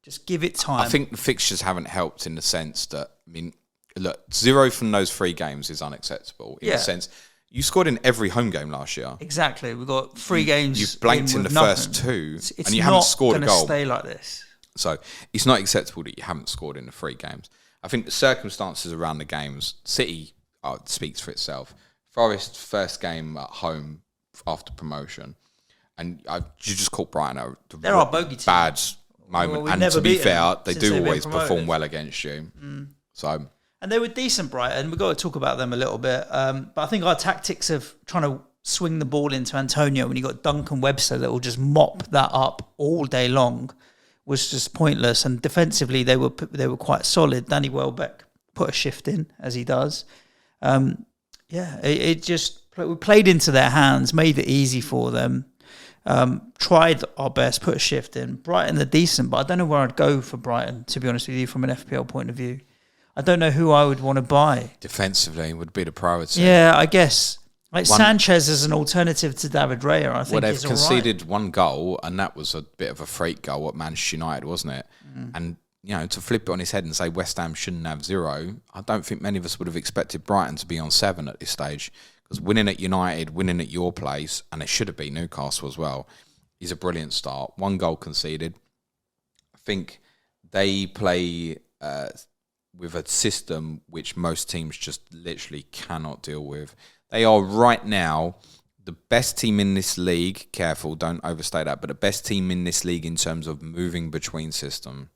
Just give it time. I think the fixtures haven't helped in the sense that, look, 0 from those 3 games is unacceptable in the sense you scored in every home game last year. Exactly. We've got 3 games. You've blanked in the first 2, and you haven't scored a goal. It's not going to stay like this. So it's not acceptable that you haven't scored in the 3 games. I think the circumstances around the games, City speaks for itself. Forest first game at home after promotion, and you just caught Brighton. They're our bogey team. Bad moment, and to be fair, they do always perform well against you. So, and they were decent, Brighton. We've got to talk about them a little bit. But I think our tactics of trying to swing the ball into Antonio when you got Duncan Webster that will just mop that up all day long was just pointless. And defensively, they were quite solid. Danny Welbeck put a shift in, as he does. We played into their hands, made it easy for them. Tried our best, put a shift in. Brighton are decent, but I don't know where I'd go for Brighton, to be honest with you, from an FPL point of view. I don't know who I would want to buy. Defensively would be the priority. Yeah, I guess. Sanchez as an alternative to David Raya, I think. Well, they've conceded 1 goal, and that was a bit of a freak goal at Manchester United, wasn't it? And, to flip it on his head and say West Ham shouldn't have 0, I don't think many of us would have expected Brighton to be on 7 at this stage. Because winning at United, winning at your place, and it should have been Newcastle as well, is a brilliant start. 1 goal conceded. I think they play with a system which most teams just literally cannot deal with. They are right now the best team in this league. Careful, don't overstate that. But the best team in this league in terms of moving between system.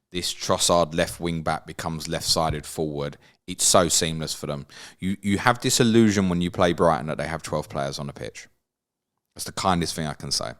This Trossard left wing back becomes left-sided forward. It's so seamless for them. You have this illusion when you play Brighton that they have 12 players on the pitch. That's the kindest thing I can say.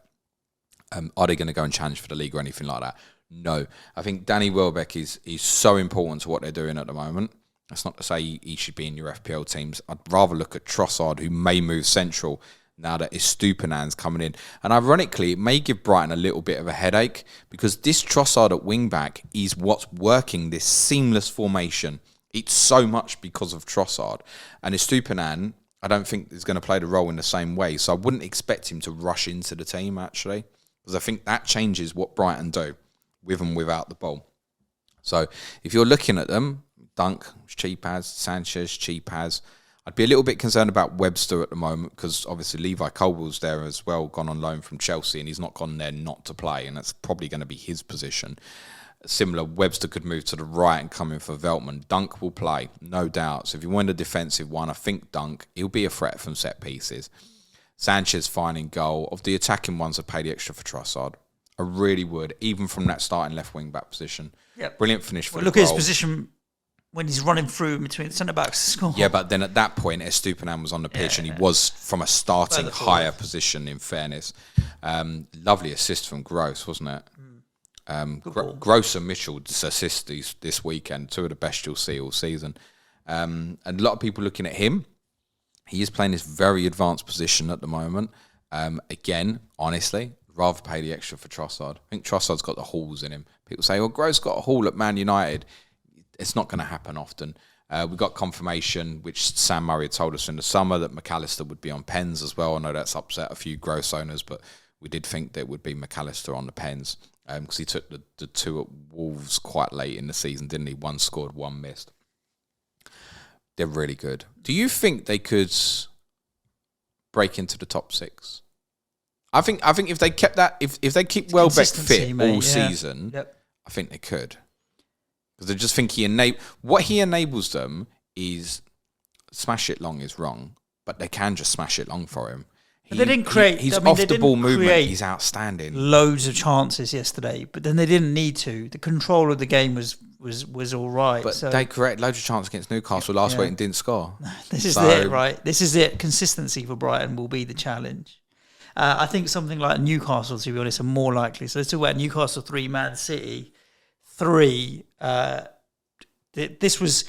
Are they going to go and challenge for the league or anything like that? No. I think Danny Welbeck is so important to what they're doing at the moment. That's not to say he should be in your FPL teams. I'd rather look at Trossard, who may move central now that Estupiñán's coming in. And ironically, it may give Brighton a little bit of a headache because this Trossard at wing-back is what's working this seamless formation. It's so much because of Trossard. And Estupiñán, I don't think is going to play the role in the same way. So I wouldn't expect him to rush into the team, actually, because I think that changes what Brighton do with and without the ball. So if you're looking at them, Dunk, cheap as, Sanchez, cheap as. I'd be a little bit concerned about Webster at the moment because obviously Levi Colwill's there as well, gone on loan from Chelsea, and he's not gone there not to play, and that's probably going to be his position. Similar, Webster could move to the right and come in for Veltman. Dunk will play, no doubt. So if you want a defensive one, I think Dunk, he'll be a threat from set pieces. Sanchez fine in goal. Of the attacking ones, I'd pay the extra for Trossard. I really would, even from that starting left wing back position. Yep. Brilliant finish for the goal. Look at his position when he's running through between the centre-backs to score. Yeah, but then at that point, Estupiñán was on the pitch and he was from a starting higher position, in fairness. Lovely assist from Gross, wasn't it? Gross and Mitchell's assists this weekend, 2 of the best you'll see all season. And a lot of people looking at him. He is playing this very advanced position at the moment. Again, honestly, rather pay the extra for Trossard. I think Trossard's got the hauls in him. People say, well, Gross got a haul at Man United. It's not going to happen often. We got confirmation, which Sam Murray had told us in the summer, that McAllister would be on pens as well. I know that's upset a few Gross owners, but we did think that it would be McAllister on the pens because he took the 2 at Wolves quite late in the season, didn't he? 1 scored, 1 missed. They're really good. Do you think they could break into the top 6? I think if they kept that, if they keep Welbeck fit all season, I think they could. Because I just think what he enables them is smash it long is wrong, but they can just smash it long for him. They didn't create. His off the ball movement. He's outstanding. Loads of chances yesterday, but then they didn't need to. The control of the game was all right. But they created loads of chances against Newcastle last week and didn't score. This is it, right? This is it. Consistency for Brighton will be the challenge. I think something like Newcastle, to be honest, are more likely. So let's talk about Newcastle 3, Man City 3. This was,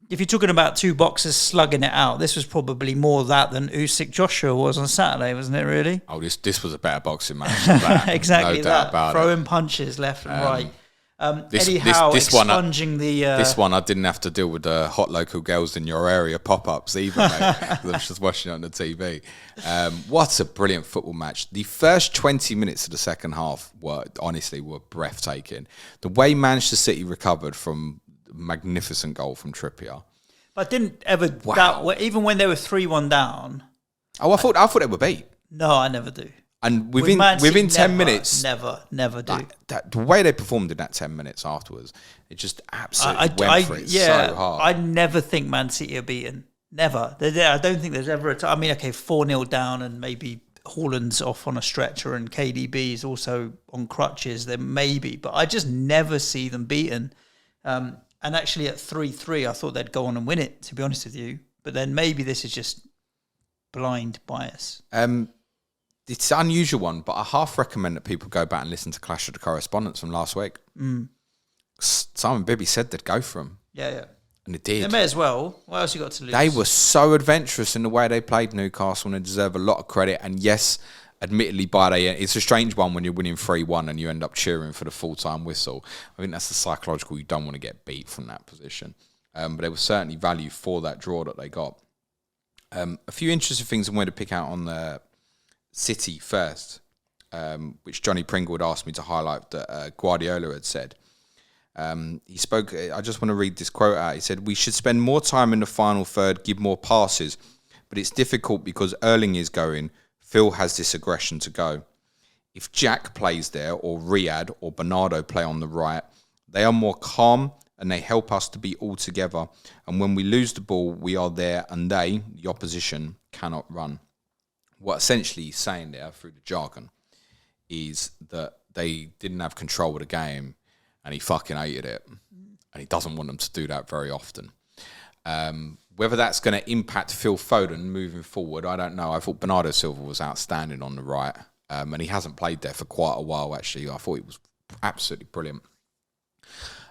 if you're talking about 2 boxers slugging it out, this was probably more that than Usyk Joshua was on Saturday, wasn't it? Really? Oh, this was a better boxing match than that. Exactly, no doubt about throwing punches left and right. This one I didn't have to deal with the hot local girls in your area pop-ups either, mate. I was just watching it on the TV. What a brilliant football match. The first 20 minutes of the second half were breathtaking. The way Manchester City recovered from a magnificent goal from Trippier. But didn't ever doubt, even when they were 3-1 down. Oh, I thought they were beat. No, I never do. And within 10 minutes... Never do. The way they performed in that 10 minutes afterwards, it just absolutely went for it so hard. I never think Man City are beaten. Never. I don't think there's ever a time. I mean, okay, 4-0 down and maybe Haaland's off on a stretcher and KDB is also on crutches, then maybe. But I just never see them beaten. And actually at 3-3, I thought they'd go on and win it, to be honest with you. But then maybe this is just blind bias. It's an unusual one, but I half recommend that people go back and listen to Clash of the Correspondents from last week. Simon Bibby said they'd go for him. Yeah. And they did. They may as well. What else you got to lose? They were so adventurous in the way they played Newcastle and they deserve a lot of credit. And yes, admittedly, by the end, it's a strange one when you're winning 3-1 and you end up cheering for the full-time whistle. I think that's the psychological. You don't want to get beat from that position. But there was certainly value for that draw that they got. A few interesting things I wanted to pick out on the City first, which Johnny Pringle had asked me to highlight that Guardiola had said. He spoke, I just want to read this quote out. He said, "We should spend more time in the final third, give more passes, but it's difficult because Erling is going. Phil has this aggression to go. If Jack plays there or Riyad or Bernardo play on the right, they are more calm and they help us to be all together. And when we lose the ball, we are there and they, the opposition, cannot run." What essentially he's saying there through the jargon is that they didn't have control of the game and he fucking hated it. And he doesn't want them to do that very often. Whether that's going to impact Phil Foden moving forward, I don't know. I thought Bernardo Silva was outstanding on the right. And he hasn't played there for quite a while, actually. I thought he was absolutely brilliant.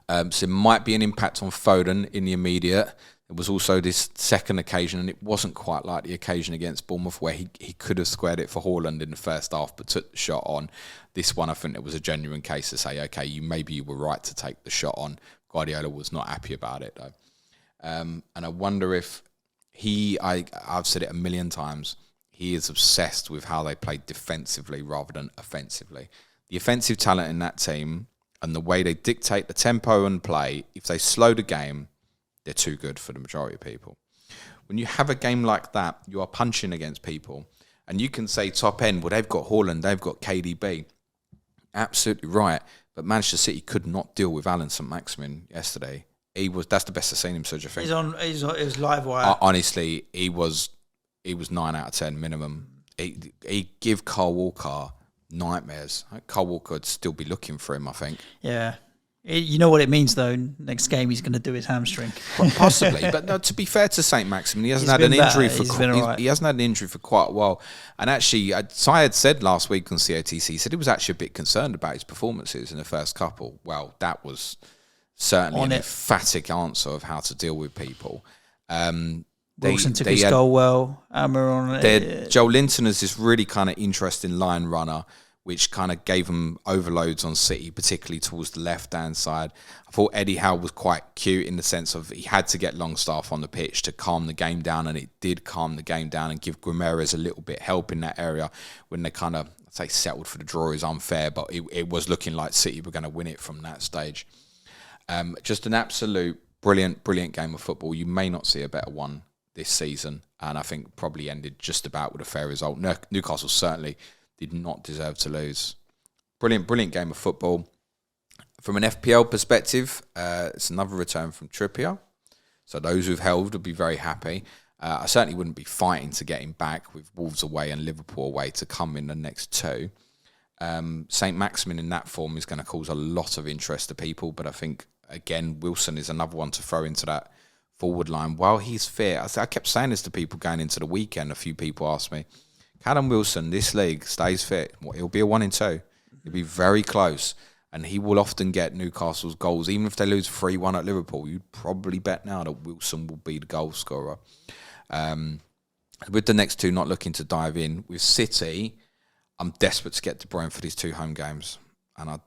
So it might be an impact on Foden in the immediate. There was also this second occasion, and it wasn't quite like the occasion against Bournemouth where he could have squared it for Haaland in the first half but took the shot on. This one, I think it was a genuine case to say, okay, you were right to take the shot on. Guardiola was not happy about it, though. And I wonder if I've said it a million times, he is obsessed with how they play defensively rather than offensively. The offensive talent in that team and the way they dictate the tempo and play, if they slow the game, they're too good for the majority of people. When you have a game like that, you are punching against people. And you can say top end, well, they've got Haaland, they've got KDB. Absolutely right. But Manchester City could not deal with Alan St. Maximin yesterday. That's the best I've seen him, Suj, I think. He's live wire. Honestly, he was 9 out of 10 minimum. He give Kyle Walker nightmares. Kyle Walker would still be looking for him, I think. Yeah. You know what it means, though. Next game, he's going to do his hamstring. Possibly, but no, to be fair to Saint Maximin, he hasn't had an injury he hasn't had an injury for quite a while. And actually, Syed said last week on COTC, he said he was actually a bit concerned about his performances in the first couple. Well, that was certainly an emphatic answer of how to deal with people. Wilson took his goal well. Amber on it. Joel Linton is this really kind of interesting line runner, which kind of gave them overloads on City, particularly towards the left-hand side. I thought Eddie Howe was quite cute in the sense of he had to get Longstaff on the pitch to calm the game down, and it did calm the game down and give Guimaraes a little bit help in that area when they kind of, I'd say settled for the draw is unfair, but it was looking like City were going to win it from that stage. Just an absolute brilliant game of football. You may not see a better one this season, and I think probably ended just about with a fair result. Newcastle certainly did not deserve to lose. Brilliant game of football. From an FPL perspective, it's another return from Trippier. So those who've held will be very happy. I certainly wouldn't be fighting to get him back with Wolves away and Liverpool away to come in the next two. Saint Maximin in that form is going to cause a lot of interest to people, but I think, again, Wilson is another one to throw into that forward line. While he's fit, I kept saying this to people going into the weekend. A few people asked me, Callum Wilson, this league, stays fit. He'll be a 1 in 2. He'll be very close. And he will often get Newcastle's goals. Even if they lose 3-1 at Liverpool, you'd probably bet now that Wilson will be the goal scorer. With the next two not looking to dive in, with City, I'm desperate to get De Bruyne for these 2 home games. And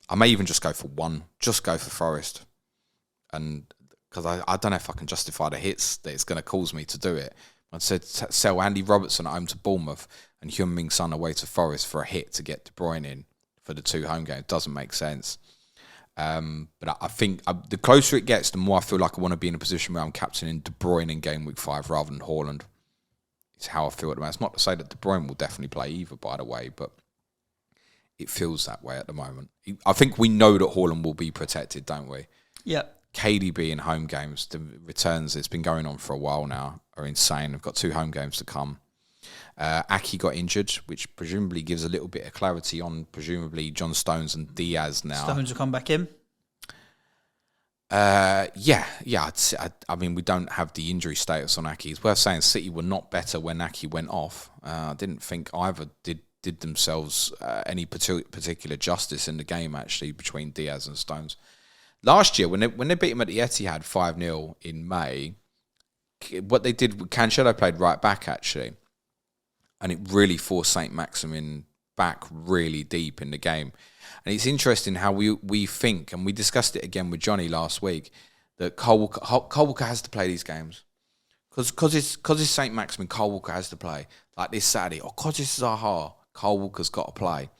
I may even just go for one. Just go for Forest. And because I don't know if I can justify the hits that it's going to cause me to do it. I said sell Andy Robertson at home to Bournemouth and Heung-Min Son away to Forest for a hit to get De Bruyne in for the 2 home games. Doesn't make sense. But I think the closer it gets, the more I feel like I want to be in a position where I'm captaining De Bruyne in Gameweek 5 rather than Haaland. It's how I feel at the moment. It's not to say that De Bruyne will definitely play either, by the way, but it feels that way at the moment. I think we know that Haaland will be protected, don't we? Yeah. KDB in home games, the returns, it's been going on for a while now, are insane. We've got 2 home games to come. Aki got injured, which presumably gives a little bit of clarity on presumably John Stones and Diaz now. Stones will come back in? Yeah. I mean, we don't have the injury status on Aki. It's worth saying City were not better when Aki went off. I didn't think either did themselves any particular justice in the game, actually, between Diaz and Stones. Last year, when they beat him at the Etihad 5-0 in May, what they did, Cancelo played right back, actually. And it really forced Saint Maximin back really deep in the game. And it's interesting how we think, and we discussed it again with Johnny last week, that Cole Walker has to play these games. Because it's Saint Maximin, Cole Walker has to play. Like this Saturday, or because it's Zaha, Cole Walker's got to play.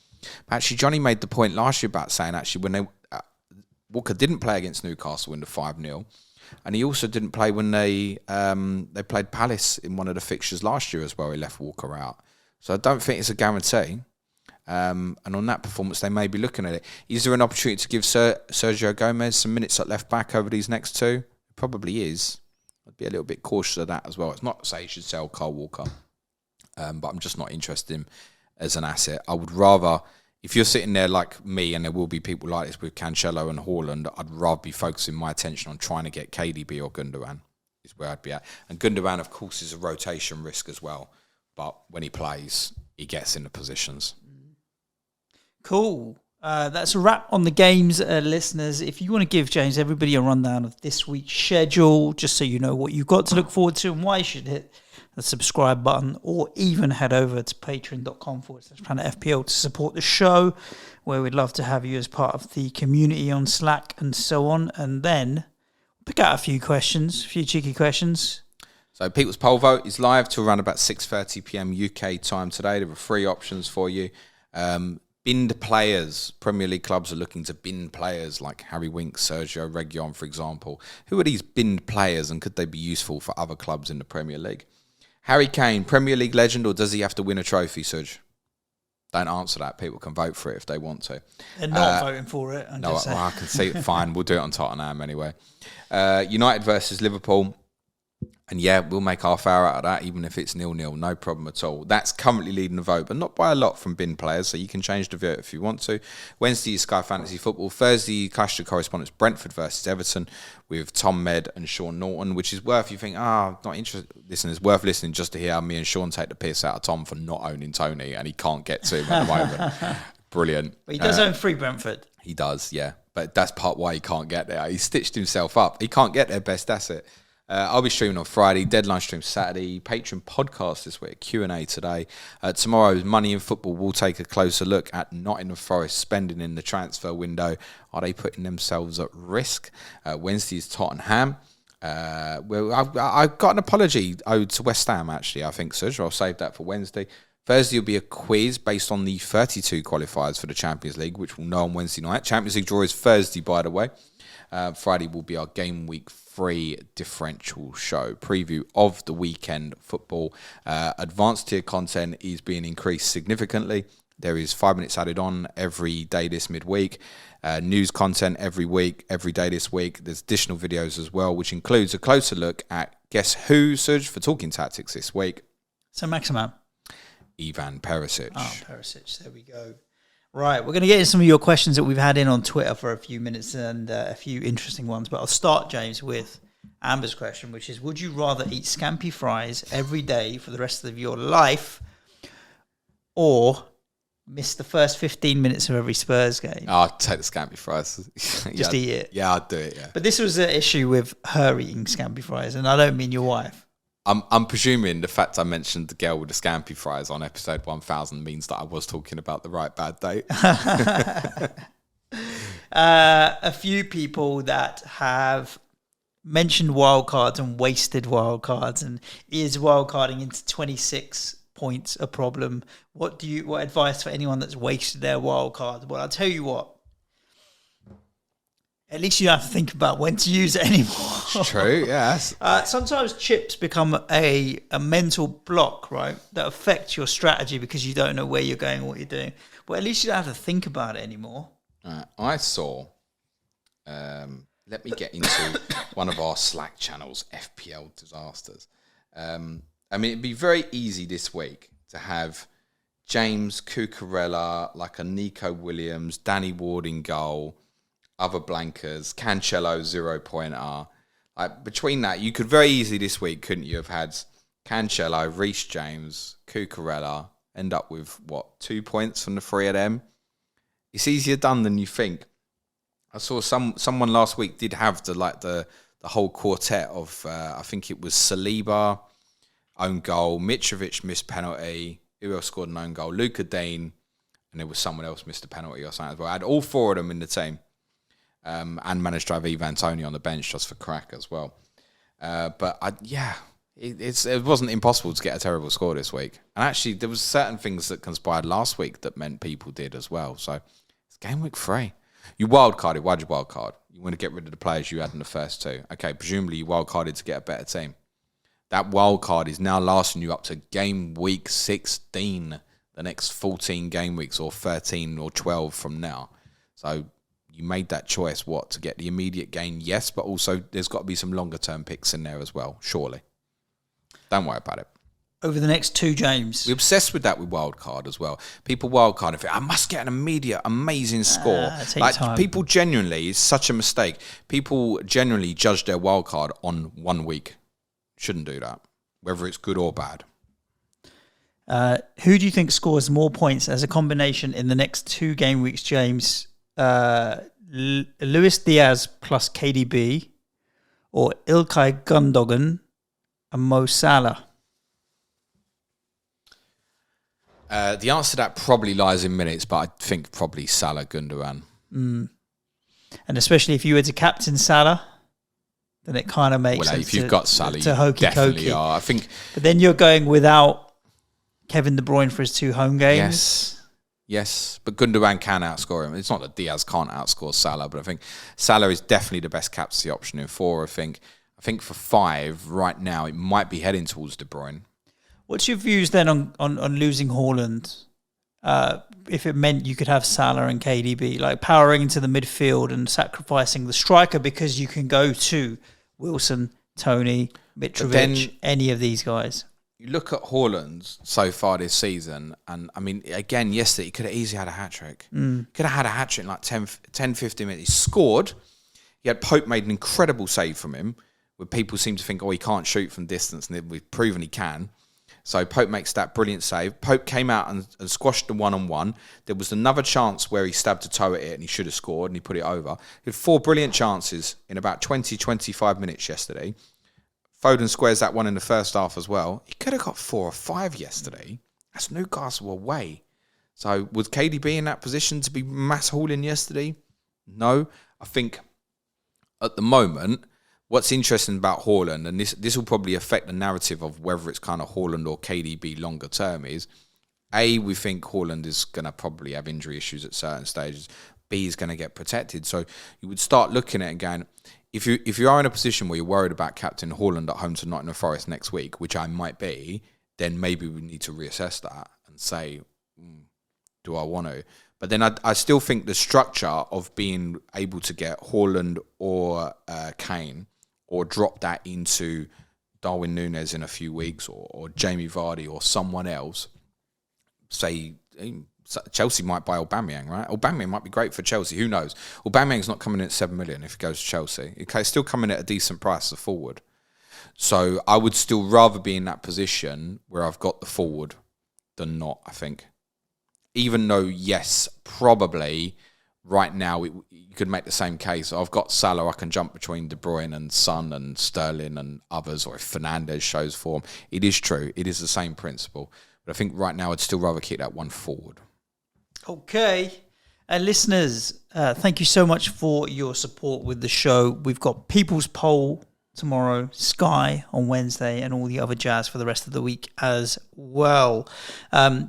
But actually, Johnny made the point last year about saying, actually, when Walker didn't play against Newcastle in the 5-0, and he also didn't play when they played Palace in one of the fixtures last year as well. He left Walker out. So I don't think it's a guarantee. And on that performance, they may be looking at it. Is there an opportunity to give Sergio Gomez some minutes at left back over these next 2? It probably is. I'd be a little bit cautious of that as well. It's not to say you should sell Cole Walker, but I'm just not interested in him as an asset. I would rather, if you're sitting there like me, and there will be people like this with Cancelo and Haaland, I'd rather be focusing my attention on trying to get KDB or Gundogan, is where I'd be at. And Gundogan, of course, is a rotation risk as well. But when he plays, he gets in the positions. Cool. That's a wrap on the games, listeners. If you want to give James, everybody, a rundown of this week's schedule, just so you know what you've got to look forward to and why you should hit the subscribe button, or even head over to patreon.com/PlanetFPL to support the show, where we'd love to have you as part of the community on Slack and so on. And then pick out a few cheeky questions. So People's Poll Vote is live till around about 6:30 p.m. UK time today. There are 3 options for you. Binned players. Premier League clubs are looking to bin players like Harry Winks, Sergio Reguilon, for example. Who are these binned players, and could they be useful for other clubs in the Premier League? Harry Kane, Premier League legend, or does he have to win a trophy, Suj? Don't answer that. People can vote for it if they want to. They're not voting for it. I can see it. Fine. We'll do it on Tottenham anyway. United versus Liverpool. And yeah, we'll make half hour out of that, even if it's 0-0, no problem at all. That's currently leading the vote, but not by a lot from bin players, so you can change the vote if you want to. Wednesday is Sky Fantasy Football. Thursday, Clash of Correspondence, Brentford versus Everton, with Tom Med and Sean Norton, which is worth, you think, not interested. Listen, it's worth listening just to hear how me and Sean take the piss out of Tom for not owning Tony, and he can't get to him at the moment. Brilliant. But he does own 3 Brentford. He does, yeah. But that's part why he can't get there. He stitched himself up. He can't get there, best asset. I'll be streaming on Friday, deadline stream Saturday, Patreon podcast this week, Q&A today. Tomorrow's Money in Football, we'll take a closer look at Nottingham Forest spending in the transfer window. Are they putting themselves at risk? Wednesday is Tottenham. Well, I've got an apology owed to West Ham, actually, I think, Suj. I'll save that for Wednesday. Thursday will be a quiz based on the 32 qualifiers for the Champions League, which we'll know on Wednesday night. Champions League draw is Thursday, by the way. Friday will be our Game Week 3 differential show. Preview of the weekend football. Advanced tier content is being increased significantly. There is 5 minutes added on every day this midweek. News content every week, every day this week. There's additional videos as well, which includes a closer look at Guess Who, Suj, for Talking Tactics this week. So Maximan. Iavn Perisic. Perisic. There we go. Right, we're going to get into some of your questions that we've had in on Twitter for a few minutes and a few interesting ones. But I'll start, James, with Amber's question, which is, would you rather eat scampi fries every day for the rest of your life or miss the first 15 minutes of every Spurs game? I'll take the scampi fries. Just eat it? Yeah, I'd do it, yeah. But this was an issue with her eating scampi fries, and I don't mean your wife. I'm presuming the fact I mentioned the girl with the scampi fries on episode 1000 means that I was talking about the right bad date. A few people that have mentioned wildcards and wasted wildcards, and is wildcarding into 26 points a problem? What advice for anyone that's wasted their wildcard? Well, I'll tell you what. At least you don't have to think about when to use it anymore. It's true, yes. Sometimes chips become a mental block, right, that affects your strategy because you don't know where you're going or what you're doing. But at least you don't have to think about it anymore. I saw, let me get into one of our Slack channels, FPL Disasters. I mean, it'd be very easy this week to have James, Cucurella, like a Nico Williams, Danny Ward in goal, other blankers, Cancelo 0.R. Like between that, you could very easily this week, couldn't you, have had Cancelo, Reece James, Cucurella, end up with 2 points from the 3 of them? It's easier done than you think. I saw someone last week did have the whole quartet of I think it was Saliba, own goal, Mitrovic missed penalty, who else scored an own goal? Luka Dean, and there was someone else missed a penalty or something as well. I had all 4 of them in the team. And managed to have Ivan Toney on the bench just for crack as well. It wasn't impossible to get a terrible score this week. And actually, there was certain things that conspired last week that meant people did as well. So it's Game Week 3. You wildcarded. Why'd you wildcard? You want to get rid of the players you had in the first 2. Okay, presumably you wildcarded to get a better team. That wildcard is now lasting you up to Game Week 16, the next 14 game weeks, or 13 or 12 from now. So you made that choice, to get the immediate gain? Yes, but also there's got to be some longer term picks in there as well, surely. Don't worry about it. Over the next 2 games. We're obsessed with that with wildcard as well. People wildcard and think, I must get an immediate, amazing score. Time. People genuinely, it's such a mistake. People generally judge their wildcard on 1 week. Shouldn't do that, whether it's good or bad. Who do you think scores more points as a combination in the next 2 game weeks, James? Luis Diaz plus KDB, or Ilkay Gundogan and Mo Salah? The answer to that probably lies in minutes, but I think probably Salah Gundogan. And especially if you were to captain Salah, then it kind of makes sense. If you've got Salah, you definitely are. I think, but then you're going without Kevin De Bruyne for his 2 home games. Yes, but Gundogan can outscore him. It's not that Diaz can't outscore Salah, but I think Salah is definitely the best captaincy option in 4. I think for 5 right now, it might be heading towards De Bruyne. What's your views then on losing Haaland? If it meant you could have Salah and KDB, like powering into the midfield and sacrificing the striker because you can go to Wilson, Tony, Mitrovic, any of these guys. You look at Haaland so far this season, and I mean, again, yesterday, he could have easily had a hat-trick. Could have had a hat-trick in like 10, 15 minutes. He scored. He had Pope made an incredible save from him, where people seem to think, he can't shoot from distance, and we've proven he can. So Pope makes that brilliant save. Pope came out and squashed the one-on-one. There was another chance where he stabbed a toe at it, and he should have scored, and he put it over. He had 4 brilliant chances in about 20, 25 minutes yesterday. Foden squares that one in the first half as well. He could have got 4 or 5 yesterday. That's Newcastle away. So was KDB in that position to be mass hauling yesterday? No. I think at the moment, what's interesting about Haaland, and this will probably affect the narrative of whether it's kind of Haaland or KDB longer term, is A, we think Haaland is going to probably have injury issues at certain stages. B, is going to get protected. So you would start looking at it and going, if you are in a position where you're worried about Captain Haaland at home to Nottingham Forest next week, which I might be, then maybe we need to reassess that and say, do I want to? But then I still think the structure of being able to get Haaland or Kane, or drop that into Darwin Núñez in a few weeks, or Jamie Vardy or someone else, say Chelsea might buy Aubameyang, right? Aubameyang might be great for Chelsea. Who knows? Aubameyang's not coming in at 7 million if he goes to Chelsea. It's still coming at a decent price as a forward. So I would still rather be in that position where I've got the forward than not, I think. Even though, yes, probably right now you could make the same case. I've got Salah, I can jump between De Bruyne and Son and Sterling and others, or if Fernandes shows form. It is true. It is the same principle. But I think right now I'd still rather keep that one forward. Okay. And listeners, thank you so much for your support with the show. We've got People's Poll tomorrow, Sky on Wednesday, and all the other jazz for the rest of the week as well.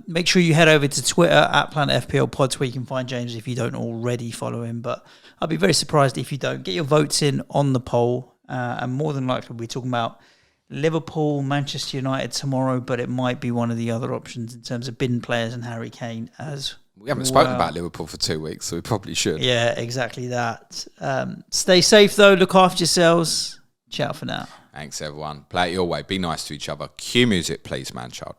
Make sure you head over to Twitter at Planet FPL Pods, where you can find James if you don't already follow him. But I'd be very surprised if you don't. Get your votes in on the poll, and more than likely we'll be talking about Liverpool, Manchester United tomorrow, but it might be one of the other options in terms of bin players and Harry Kane as we haven't spoken about Liverpool for 2 weeks, so we probably should. Yeah, exactly that. Stay safe, though. Look after yourselves. Ciao for now. Thanks, everyone. Play it your way. Be nice to each other. Cue music, please, man child.